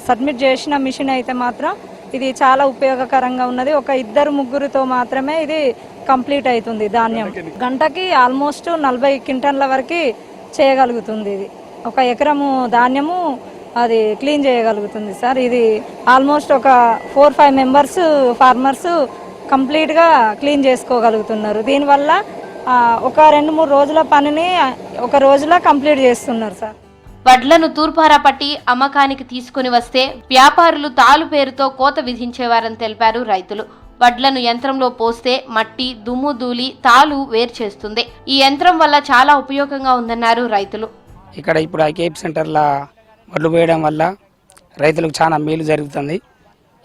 సబ్మిట్ చేసిన మిషన్ అయితే మాత్రం ఇది చాలా ఉపయోగకరంగా ఉన్నది. ఒక 2-3తో మాత్రమే ఇది కంప్లీట్ అవుతుంది. ధాన్యం గంటకి ఆల్మోస్ట్ 40 క్వింటాల వరకు చేయగలుగుతుంది. ఇది 1 ఎకరము ధాన్యము అది క్లీన్ చేయగలుగుతుంది సార్. ఇది ఆల్మోస్ట్ ఒక 4-5 మెంబర్స్ ఫార్మర్స్ కంప్లీట్గా క్లీన్ చేసుకోగలుగుతున్నారు. దీనివల్ల ఒక 2-3 రోజుల పనిని ఒక రోజులో కంప్లీట్ చేస్తున్నారు సార్. వడ్లను తూర్పారా పట్టి అమ్మకానికి తీసుకుని వస్తే వ్యాపారులు తాలు పేరుతో కోత విధించేవారని తెలిపారు రైతులు. వడ్లను యంత్రంలో పోస్తే మట్టి, దుమ్ము, ధూళి తాలు వేరు చేస్తుంది. ఈ యంత్రం వల్ల చాలా ఉపయోగంగా ఉందన్నారు రైతులు. ఇక్కడ ఇప్పుడు ఐకేపీ సెంటర్ల వడ్లు పోయడం వల్ల రైతులకు చాలా మేలు జరుగుతుంది.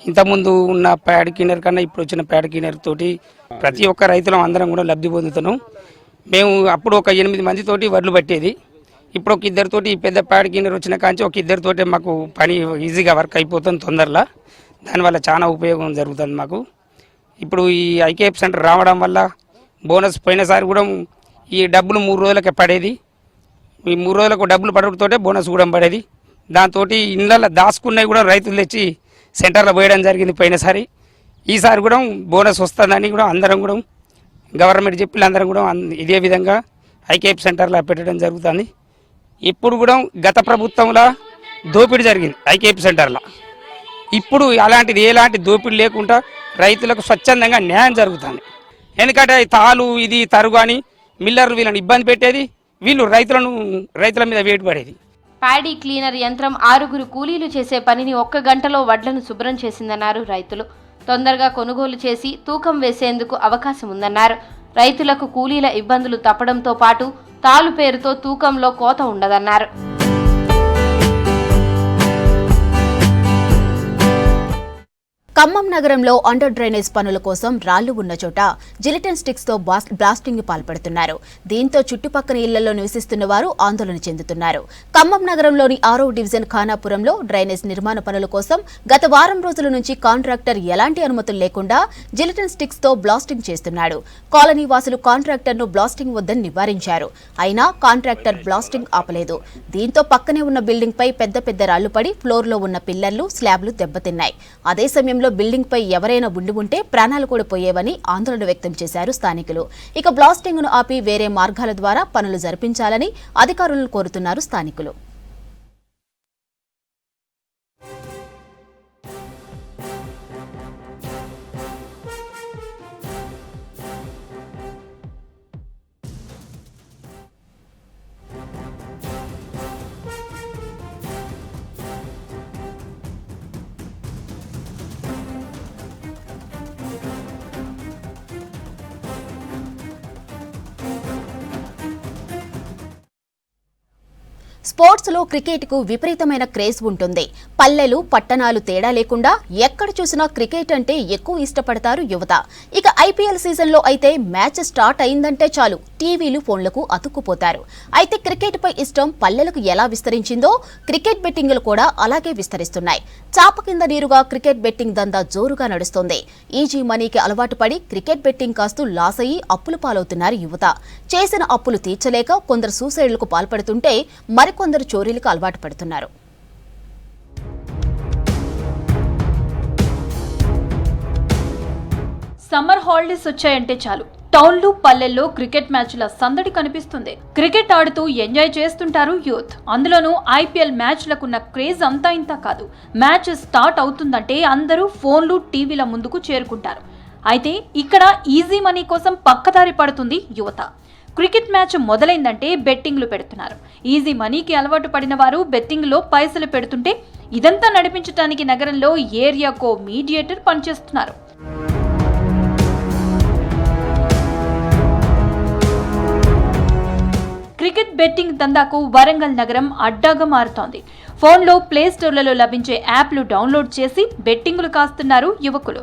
ఇంతకుముందు ఉన్న ప్యాడ్ క్లీనర్ కన్నా ఇప్పుడు వచ్చిన ప్యాడ్ క్లీనర్ తోటి ప్రతి ఒక్క రైతులం అందరం కూడా లబ్ధి పొందుతున్నాం. మేము అప్పుడు ఒక 8 మందితోటి వడ్లు పట్టేది, ఇప్పుడు ఒక 2తోటి పెద్ద ప్యాడ్ క్లీనర్ వచ్చిన కాంచి ఒక 2తోటి మాకు పని ఈజీగా వర్క్ అయిపోతుంది తొందరలో. దానివల్ల చాలా ఉపయోగం జరుగుతుంది మాకు. ఇప్పుడు ఈ ఐకేఎఫ్ సెంటర్ రావడం వల్ల బోనస్ పోయినసారి కూడా ఈ డబ్బులు 3 రోజులకే పడేది. ఈ 3 రోజులకు డబ్బులు పడడంతో బోనస్ కూడా పడేది. దాంతో ఇళ్ళల్లో దాచుకున్నవి కూడా రైతులు తెచ్చి సెంటర్లో పోయడం జరిగింది పోయినసారి. ఈసారి కూడా బోనస్ వస్తుందని కూడా అందరం కూడా గవర్నమెంట్ చెప్పి అందరం కూడా ఇదే విధంగా ఐకేఎఫ్ సెంటర్లో పెట్టడం జరుగుతుంది. ఇప్పుడు కూడా గత ప్రభుత్వంలో దోపిడీ జరిగింది ఐకేఎఫ్ సెంటర్లో. ఇప్పుడు అలాంటిది ఎలాంటి దోపిడీ లేకుండా రైతులకు స్వచ్ఛందంగా న్యాయం జరుగుతుంది. ఎందుకంటే తాలు ఇది తరుగు అని మిల్లర్లు వీళ్ళని ఇబ్బంది పెట్టేది, వీళ్ళు రైతుల మీద వేటు పడేది. ప్యాడీ క్లీనర్ యంత్రం 6 కూలీలు చేసే పనిని 1 గంటలో వడ్లను శుభ్రం చేసిందన్నారు రైతులు. తొందరగా కొనుగోలు చేసి తూకం వేసేందుకు అవకాశం ఉందన్నారు. రైతులకు కూలీల ఇబ్బందులు తప్పడంతో పాటు తాలు పేరుతో తూకంలో కోత ఉండదన్నారు. ఖమ్మం నగరంలో అండర్ డ్రైనేజ్ పనుల కోసం రాళ్లు ఉన్న చోట జిలిటిన్ స్టిక్స్ తో బ్లాస్టింగ్ పాల్పడుతున్నారు. దీంతో చుట్టుపక్కల ఇళ్లలో నివసిస్తున్న వారు ఆందోళన చెందుతున్నారు. ఖమ్మం నగరంలోని 6వ డివిజన్ ఖానాపురంలో డ్రైనేజ్ నిర్మాణ పనుల కోసం గత వారం రోజుల నుంచి కాంట్రాక్టర్ ఎలాంటి అనుమతులు లేకుండా జిలిటిన్ స్టిక్స్ తో బ్లాస్టింగ్ చేస్తున్నాడు. కాలనీ వాసులు కాంట్రాక్టర్ ను బ్లాస్టింగ్ వద్దని నివారించారు. అయినా కాంట్రాక్టర్ బ్లాస్టింగ్ ఆపలేదు. దీంతో పక్కనే ఉన్న బిల్డింగ్ పై పెద్ద పెద్ద రాళ్లు పడి ఫ్లోర్ లో ఉన్న పిల్లర్లు, స్లాబ్లు దెబ్బతిన్నాయి. అదే సమయంలో బిల్డింగ్ పై ఎవరైనా ఉండి ఉంటే ప్రాణాలు కూడా పోయేవని ఆందోళన వ్యక్తం చేశారు స్థానికులు. ఇక బ్లాస్టింగ్ ను ఆపి వేరే మార్గాల ద్వారా పనులు జరిపించాలని అధికారులను కోరుతున్నారు స్థానికులు. స్పోర్ట్స్ లో క్రికెట్ కు విపరీతమైన క్రేజ్ ఉంటుంది. పల్లెలు, పట్టణాలు తేడా లేకుండా ఎక్కడ చూసినా క్రికెట్ అంటే ఎక్కువ ఇష్టపడతారు యువత. ఇక ఐపీఎల్ సీజన్ లో అయితే మ్యాచ్ స్టార్ట్ అయిందంటే చాలు టీవీలు, ఫోన్లకు అతుక్కుపోతారు. అయితే క్రికెట్ పై ఇష్టం పల్లెలకు ఎలా విస్తరించిందో క్రికెట్ బెట్టింగ్లు కూడా అలాగే విస్తరిస్తున్నాయి. చాప కింద నీరుగా క్రికెట్ బెట్టింగ్ దందా జోరుగా నడుస్తోంది. ఈజీ మనీకి అలవాటు పడి క్రికెట్ బెట్టింగ్ కాస్తూ లాస్ అయ్యి అప్పులు పాలవుతున్నారు యువత. చేసిన అప్పులు తీర్చలేక కొందరు సూసైడ్లకు పాల్పడుతుంటే మరికొందరు చోరీలకు అలవాటు పడుతున్నారు. సమ్మర్ హాలిడేస్ వచ్చాయంటే చాలు టౌన్లు, పల్లెల్లో క్రికెట్ మ్యాచ్ల సందడి కనిపిస్తుంది. క్రికెట్ ఆడుతూ ఎంజాయ్ చేస్తుంటారు యూత్. అందులోనూ ఐపీఎల్ మ్యాచ్లకున్న క్రేజ్ అంతా ఇంత కాదు. మ్యాచ్ స్టార్ట్ అవుతుందంటే అందరూ ఫోన్లు, టీవీల ముందుకు చేరుకుంటారు. అయితే ఇక్కడ ఈజీ మనీ కోసం పక్కదారి పడుతుంది యువత. క్రికెట్ మ్యాచ్ మొదలైందంటే బెట్టింగ్లు పెడుతున్నారు. ఈజీ మనీకి అలవాటు పడిన వారు బెట్టింగ్లో పైసలు పెడుతుంటే ఇదంతా నడిపించడానికి నగరంలో ఏరియాకో మీడియేటర్ పనిచేస్తున్నారు. క్రికెట్ బెట్టింగ్ దందాకు వరంగల్ నగరం అడ్డాగా మారుతోంది. ఫోన్లో ప్లేస్టోర్లలో లభించే యాప్లు డౌన్లోడ్ చేసి బెట్టింగులు కాస్తున్నారు యువకులు.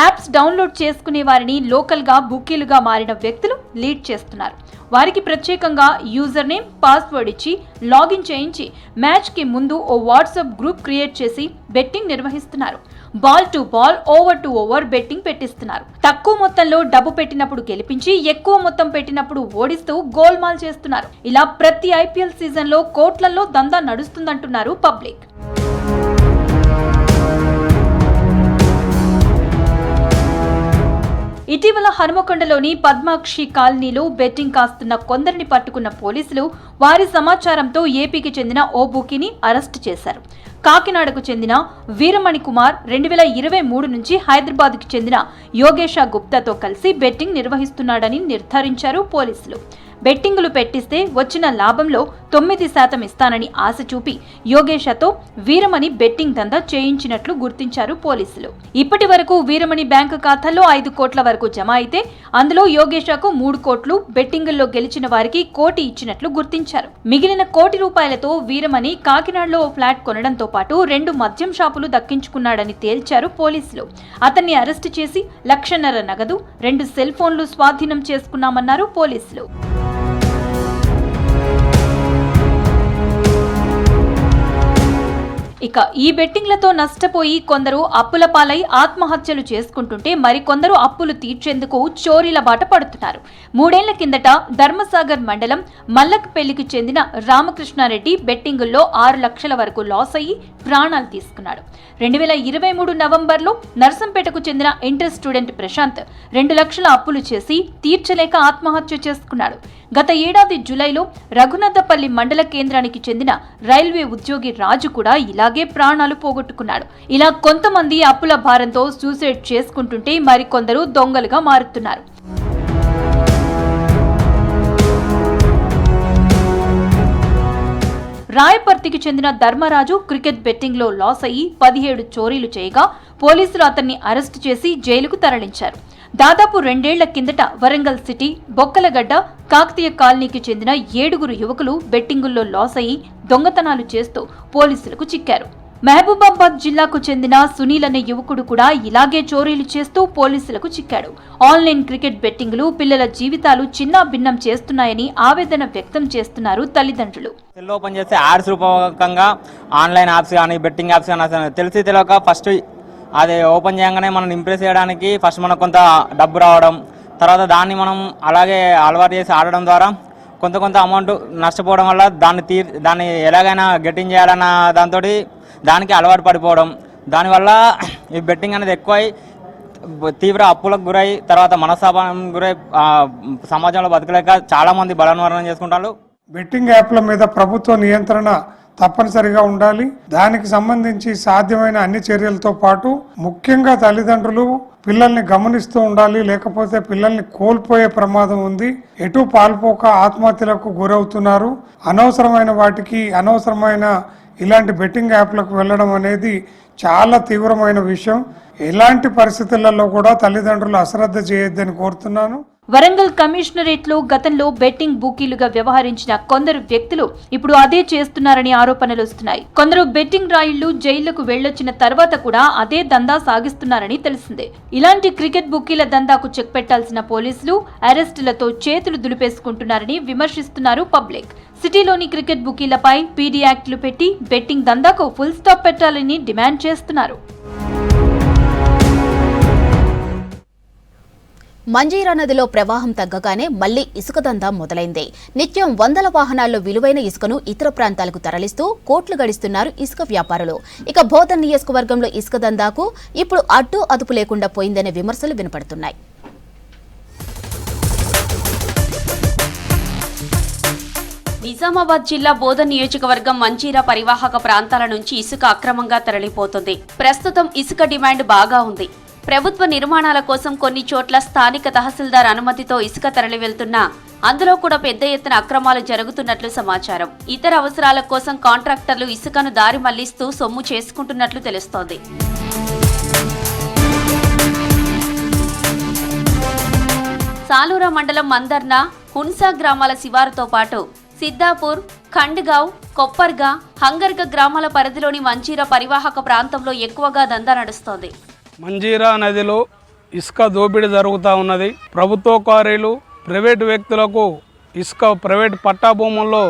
యాప్స్ డౌన్లోడ్ చేసుకునే వారిని లోకల్గా బుకీలుగా మారిన వ్యక్తులు లీడ్ చేస్తున్నారు. వారికి ప్రత్యేకంగా యూజర్ నేమ్, పాస్వర్డ్ ఇచ్చి లాగిన్ చేయించి మ్యాచ్కి ముందు ఓ వాట్సాప్ గ్రూప్ క్రియేట్ చేసి బెట్టింగ్ నిర్వహిస్తున్నారు. Ball to ball, over to over betting పెట్టిస్తున్నారు. తక్కువ మొత్తంలో డబ్బు పెట్టినప్పుడు గెలిపించి ఎక్కువ మొత్తం పెట్టినప్పుడు ఓడిస్తూ గోల్మాల్ చేస్తున్నారు. ఇలా ప్రతి ఐపీఎల్ సీజన్లో కోట్లలో దందా నడుస్తుందంటున్నారు పబ్లిక్. ఇటీవల హనుమకొండలోని పద్మాక్షి కాలనీలో బెట్టింగ్ కాస్తున్న కొందరిని పట్టుకున్న పోలీసులు వారి సమాచారంతో ఏపీకి చెందిన ఓ బుకీని అరెస్టు చేశారు. కాకినాడకు చెందిన వీరమణి కుమార్ 2023 నుంచి హైదరాబాద్కు చెందిన యోగేష గుప్తాతో కలిసి బెట్టింగ్ నిర్వహిస్తున్నాడని నిర్ధారించారు పోలీసులు. బెట్టింగులు పెట్టిస్తే వచ్చిన లాభంలో 9% ఇస్తానని ఆశ చూపి యోగేషతో వీరమణి బెట్టింగ్ దందా చేయించినట్లు గుర్తించారు పోలీసులు. ఇప్పటి వరకు వీరమణి బ్యాంకు ఖాతాల్లో 5 కోట్ల వరకు జమ అయితే అందులో యోగేషకు 3 కోట్లు, బెట్టింగుల్లో గెలిచిన వారికి 1 కోటి ఇచ్చినట్లు గుర్తించారు. మిగిలిన 1 కోటి రూపాయలతో వీరమణి కాకినాడలో ఓ ఫ్లాట్ కొనడంతో పాటు 2 మద్యం షాపులు దక్కించుకున్నాడని తేల్చారు పోలీసులు. అతన్ని అరెస్టు చేసి 1.5 లక్షల నగదు, 2 సెల్ ఫోన్లు స్వాధీనం చేసుకున్నామన్నారు పోలీసులు. ఇక ఈ బెట్టింగ్లతో నష్టపోయి కొందరు అప్పుల పాలై ఆత్మహత్యలు చేసుకుంటుంటే మరికొందరు అప్పులు తీర్చేందుకు చోరీల బాట పడుతున్నారు. 3 ఏళ్ల కిందట ధర్మసాగర్ మండలం మల్లకపల్లికి చెందిన రామకృష్ణారెడ్డి బెట్టింగుల్లో 6 లక్షల వరకు లాస్ అయ్యి ప్రాణాలు తీసుకున్నాడు. 2023 నవంబర్లో నర్సంపేటకు చెందిన ఇంటర్ స్టూడెంట్ ప్రశాంత్ 2 లక్షల అప్పులు చేసి తీర్చలేక ఆత్మహత్య చేసుకున్నాడు. గత ఏడాది జూలైలో రఘునాథపల్లి మండల కేంద్రానికి చెందిన రైల్వే ఉద్యోగి రాజు కూడా ఇలాగే ప్రాణాలు పోగొట్టుకున్నాడు. ఇలా కొంతమంది అప్పుల భారంతో సూసైడ్ చేసుకుంటుంటే మరికొందరు దొంగలుగా మారుతున్నారు. రాయపర్తికి చెందిన ధర్మరాజు క్రికెట్ బెట్టింగ్లో లాస్ అయ్యి 17 చోరీలు చేయగా పోలీసులు అతన్ని అరెస్టు చేసి జైలుకు తరలించారు. దాదాపు 2 ఏళ్ల కిందట వరంగల్ సిటీ బొక్కలగడ్డ కాకతీయ కాలనీకి చెందిన 7 యువకులు బెట్టింగుల్లో లాస్ అయ్యి దొంగతనాలు చేస్తూ పోలీసులకు చిక్కారు. మహబూబాబాద్ జిల్లాకు చెందిన సునీల్ అనే యువకుడు కూడా ఇలాగే చోరీలు చేస్తూ పోలీసులకు చిక్కాడు. ఆన్లైన్ క్రికెట్ బెట్టింగులు పిల్లల జీవితాలు చిన్నాభిన్నం చేస్తున్నాయని ఆవేదన వ్యక్తం చేస్తున్నారు తల్లిదండ్రులు. సెల్ ఓపెన్ చేస్తే యాడ్స్ రూపకంగా ఆన్లైన్ యాప్స్ కానీ బెట్టింగ్ యాప్స్ కానీ తెలిసి తెలియక ఫస్ట్ అది ఓపెన్ చేయగానే మనం ఇంప్రెస్ చేయడానికి ఫస్ట్ మనకు కొంత డబ్బు రావడం, తర్వాత దాన్ని మనం అలాగే అలవాటు చేసి ఆడడం ద్వారా కొంత అమౌంట్ నష్టపోవడం వల్ల దాన్ని ఎలాగైనా గెట్టింగ్ చేయాలన్న దాంతో దానికి అలవాటు పడిపోవడం, దానివల్ల ఈ బెట్టింగ్ అనేది ఎక్కువై తీవ్ర అప్పులకు గురై తర్వాత మనస్తాపానికి గురై సమాజంలో బతకలేక చాలామంది బలవన్మరణం చేసుకుంటారు. బెట్టింగ్ యాప్ల మీద ప్రభుత్వ నియంత్రణ తప్పనిసరిగా ఉండాలి. దానికి సంబంధించి సాధ్యమైన అన్ని చర్యలతో పాటు ముఖ్యంగా తల్లిదండ్రులు పిల్లల్ని గమనిస్తూ ఉండాలి. లేకపోతే పిల్లల్ని కోల్పోయే ప్రమాదం ఉంది. ఎటు పాల్పోక ఆత్మహత్యలకు గురవుతున్నారు. అనవసరమైన వాటికి అనవసరమైన ఇలాంటి బెట్టింగ్ యాప్లకు వెళ్ళడం అనేది చాలా తీవ్రమైన విషయం. ఎలాంటి పరిస్థితులలో కూడా తల్లిదండ్రులు అశ్రద్ధ చేయొద్దని కోరుతున్నాను. వరంగల్ కమిషనరేట్ లో గతంలో బెట్టింగ్ బుకీలుగా వ్యవహరించిన కొందరు వ్యక్తులు ఇప్పుడు అదే చేస్తున్నారని ఆరోపణలు వస్తున్నాయి. కొందరు బెట్టింగ్ రాయిళ్లు జైళ్లకు వెళ్లొచ్చిన తర్వాత కూడా అదే దందా సాగిస్తున్నారని తెలిసిందే. ఇలాంటి క్రికెట్ బుకీల దందాకు చెక్ పెట్టాల్సిన పోలీసులు అరెస్టులతో చేతులు దులిపేసుకుంటున్నారని విమర్శిస్తున్నారు పబ్లిక్. సిటీలోని క్రికెట్ బుకీలపై పీడీ యాక్టులు పెట్టి బెట్టింగ్ దందాకు ఫుల్ స్టాప్ పెట్టాలని డిమాండ్ చేస్తున్నారు. మంజీరా నదిలో ప్రవాహం తగ్గగానే మళ్లీ ఇసుక దందా మొదలైంది. నిత్యం వందల వాహనాల్లో విలువైన ఇసుకను ఇతర ప్రాంతాలకు తరలిస్తూ కోట్లు గడిస్తున్నారు ఇసుక వ్యాపారులు. ఇక బోధన్ నియోజకవర్గంలో ఇసుక దందాకు ఇప్పుడు అడ్డు అదుపు లేకుండా పోయిందనే విమర్శలు వినపడుతున్నాయి. నిజామాబాద్ జిల్లా బోధన్ నియోజకవర్గం మంజీరా పరివాహక ప్రాంతాల నుంచి ఇసుక అక్రమంగా తరలిపోతుంది. ప్రస్తుతం ఇసుక డిమాండ్ బాగా ఉంది. ప్రభుత్వ నిర్మాణాల కోసం కొన్ని చోట్ల స్థానిక తహసీల్దార్ అనుమతితో ఇసుక తరలి వెళ్తున్నా అందులో కూడా పెద్ద ఎత్తున అక్రమాలు జరుగుతున్నట్లు సమాచారం. ఇతర అవసరాల కోసం కాంట్రాక్టర్లు ఇసుకను దారి మళ్లిస్తూ సొమ్ము చేసుకుంటున్నట్లు తెలుస్తోంది. సాలూరా మండలం మందర్న హున్సా గ్రామాల శివారుతో పాటు సిద్దాపూర్, ఖండ్గావ్, కొప్పర్గా, హంగర్గ గ్రామాల పరిధిలోని మంజీరా పరివాహక ప్రాంతంలో ఎక్కువగా దందా నడుస్తోంది. మంజీరా నదిలో ఇసుక దోపిడీ జరుగుతూ ఉన్నది. ప్రభుత్వ క్వారీలు ప్రైవేటు వ్యక్తులకు ఇసుక ప్రైవేట్ పట్టా భూముల్లో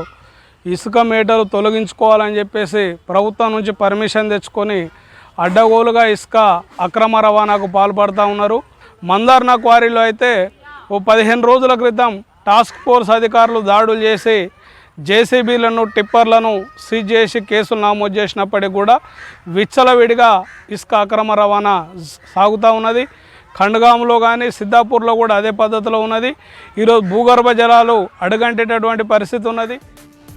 ఇసుక మేటలు తొలగించుకోవాలని చెప్పేసి ప్రభుత్వం నుంచి పర్మిషన్ తెచ్చుకొని అడ్డగోలుగా ఇసుక అక్రమ రవాణాకు పాల్పడుతూ ఉన్నారు. మందార్న క్వారీలో అయితే ఓ 15 రోజుల క్రితం టాస్క్ ఫోర్స్ అధికారులు దాడులు చేసి జేసీబీలను టిప్పర్లను సీజ్ చేసి కేసులు నమోదు చేసినప్పటికీ కూడా విచ్చలవిడిగా ఇసుక అక్రమ రవాణా సాగుతూ ఉన్నది. ఖండ్గాంలో కానీ సిద్దాపూర్లో కూడా అదే పద్ధతిలో ఉన్నది. ఈరోజు భూగర్భ జలాలు అడుగంటేటటువంటి పరిస్థితి ఉన్నది.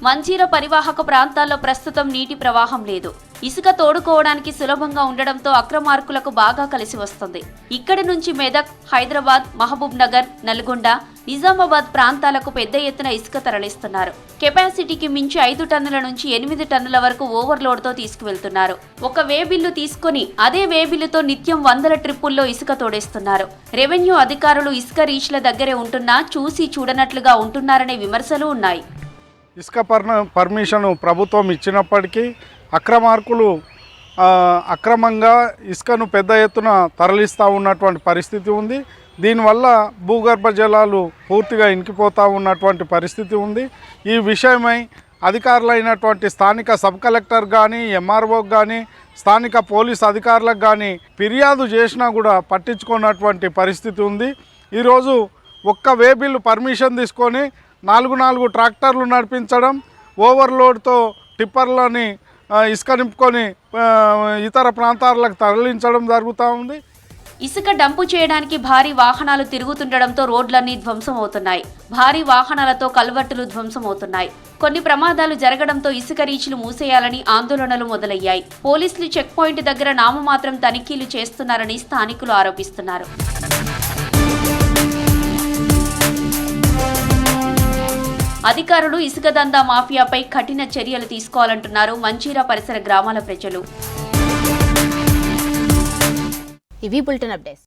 మంజీరా పరివాహక ప్రాంతాల్లో ప్రస్తుతం నీటి ప్రవాహం లేదు. ఇసుక తోడుకోవడానికి సులభంగా ఉండడంతో అక్రమార్కులకు బాగా కలిసి వస్తుంది. ఇక్కడి నుంచి మెదక్, హైదరాబాద్, మహబూబ్ నగర్, నల్గొండ, నిజామాబాద్ ప్రాంతాలకు పెద్ద ఎత్తున ఇసుక తరలిస్తున్నారు. కెపాసిటీకి మించి 5 టన్నుల నుంచి 8 టన్నుల వరకు ఓవర్లోడ్తో తీసుకువెళ్తున్నారు. ఒక వేబిల్లు తీసుకుని అదే వేబిల్లుతో నిత్యం 100 ట్రిప్పుల్లో ఇసుక తోడేస్తున్నారు. రెవెన్యూ అధికారులు ఇసుక రీచ్ల దగ్గరే ఉంటున్నా చూసి చూడనట్లుగా ఉంటున్నారనే విమర్శలు ఉన్నాయి. ఇసుక పర్మిషన్ ప్రభుత్వం ఇచ్చినప్పటికీ అక్రమార్కులు అక్రమంగా ఇసుకను పెద్ద ఎత్తున తరలిస్తూ ఉన్నటువంటి పరిస్థితి ఉంది. దీనివల్ల భూగర్భ జలాలు పూర్తిగా ఇంకిపోతూ ఉన్నటువంటి పరిస్థితి ఉంది. ఈ విషయమై అధికారులైనటువంటి స్థానిక సబ్ కలెక్టర్ కానీ ఎంఆర్ఓకి కానీ స్థానిక పోలీస్ అధికారులకు కానీ ఫిర్యాదు చేసినా కూడా పట్టించుకున్నటువంటి పరిస్థితి ఉంది. ఈరోజు ఒక్క వే బిల్లు పర్మిషన్ తీసుకొని 4 ట్రాక్టర్లు నడిపించడం, ఓవర్లోడ్తో టిప్పర్లని ఇసుక నింపుకొని ఇతర ప్రాంతాలకు తరలించడం జరుగుతూ ఉంది. ఇసుక డంపు చేయడానికి భారీ వాహనాలు తిరుగుతుండడంతో రోడ్లన్నీ ధ్వంసమవుతున్నాయి. భారీ వాహనాలతో కల్వర్టులు ధ్వంసమవుతున్నాయి. కొన్ని ప్రమాదాలు జరగడంతో ఇసుక రీచ్లు మూసేయాలని ఆందోళనలు మొదలయ్యాయి. పోలీసులు చెక్ పాయింట్ దగ్గర నామమాత్రం తనిఖీలు చేస్తున్నారని స్థానికులు ఆరోపిస్తున్నారు. అధికారులు ఇసుక దందా మాఫియాపై కఠిన చర్యలు తీసుకోవాలంటున్నారు మంచిర్యాల పరిసర గ్రామాల ప్రజలు. ఇవి బులెటిన్ అప్డేట్స్.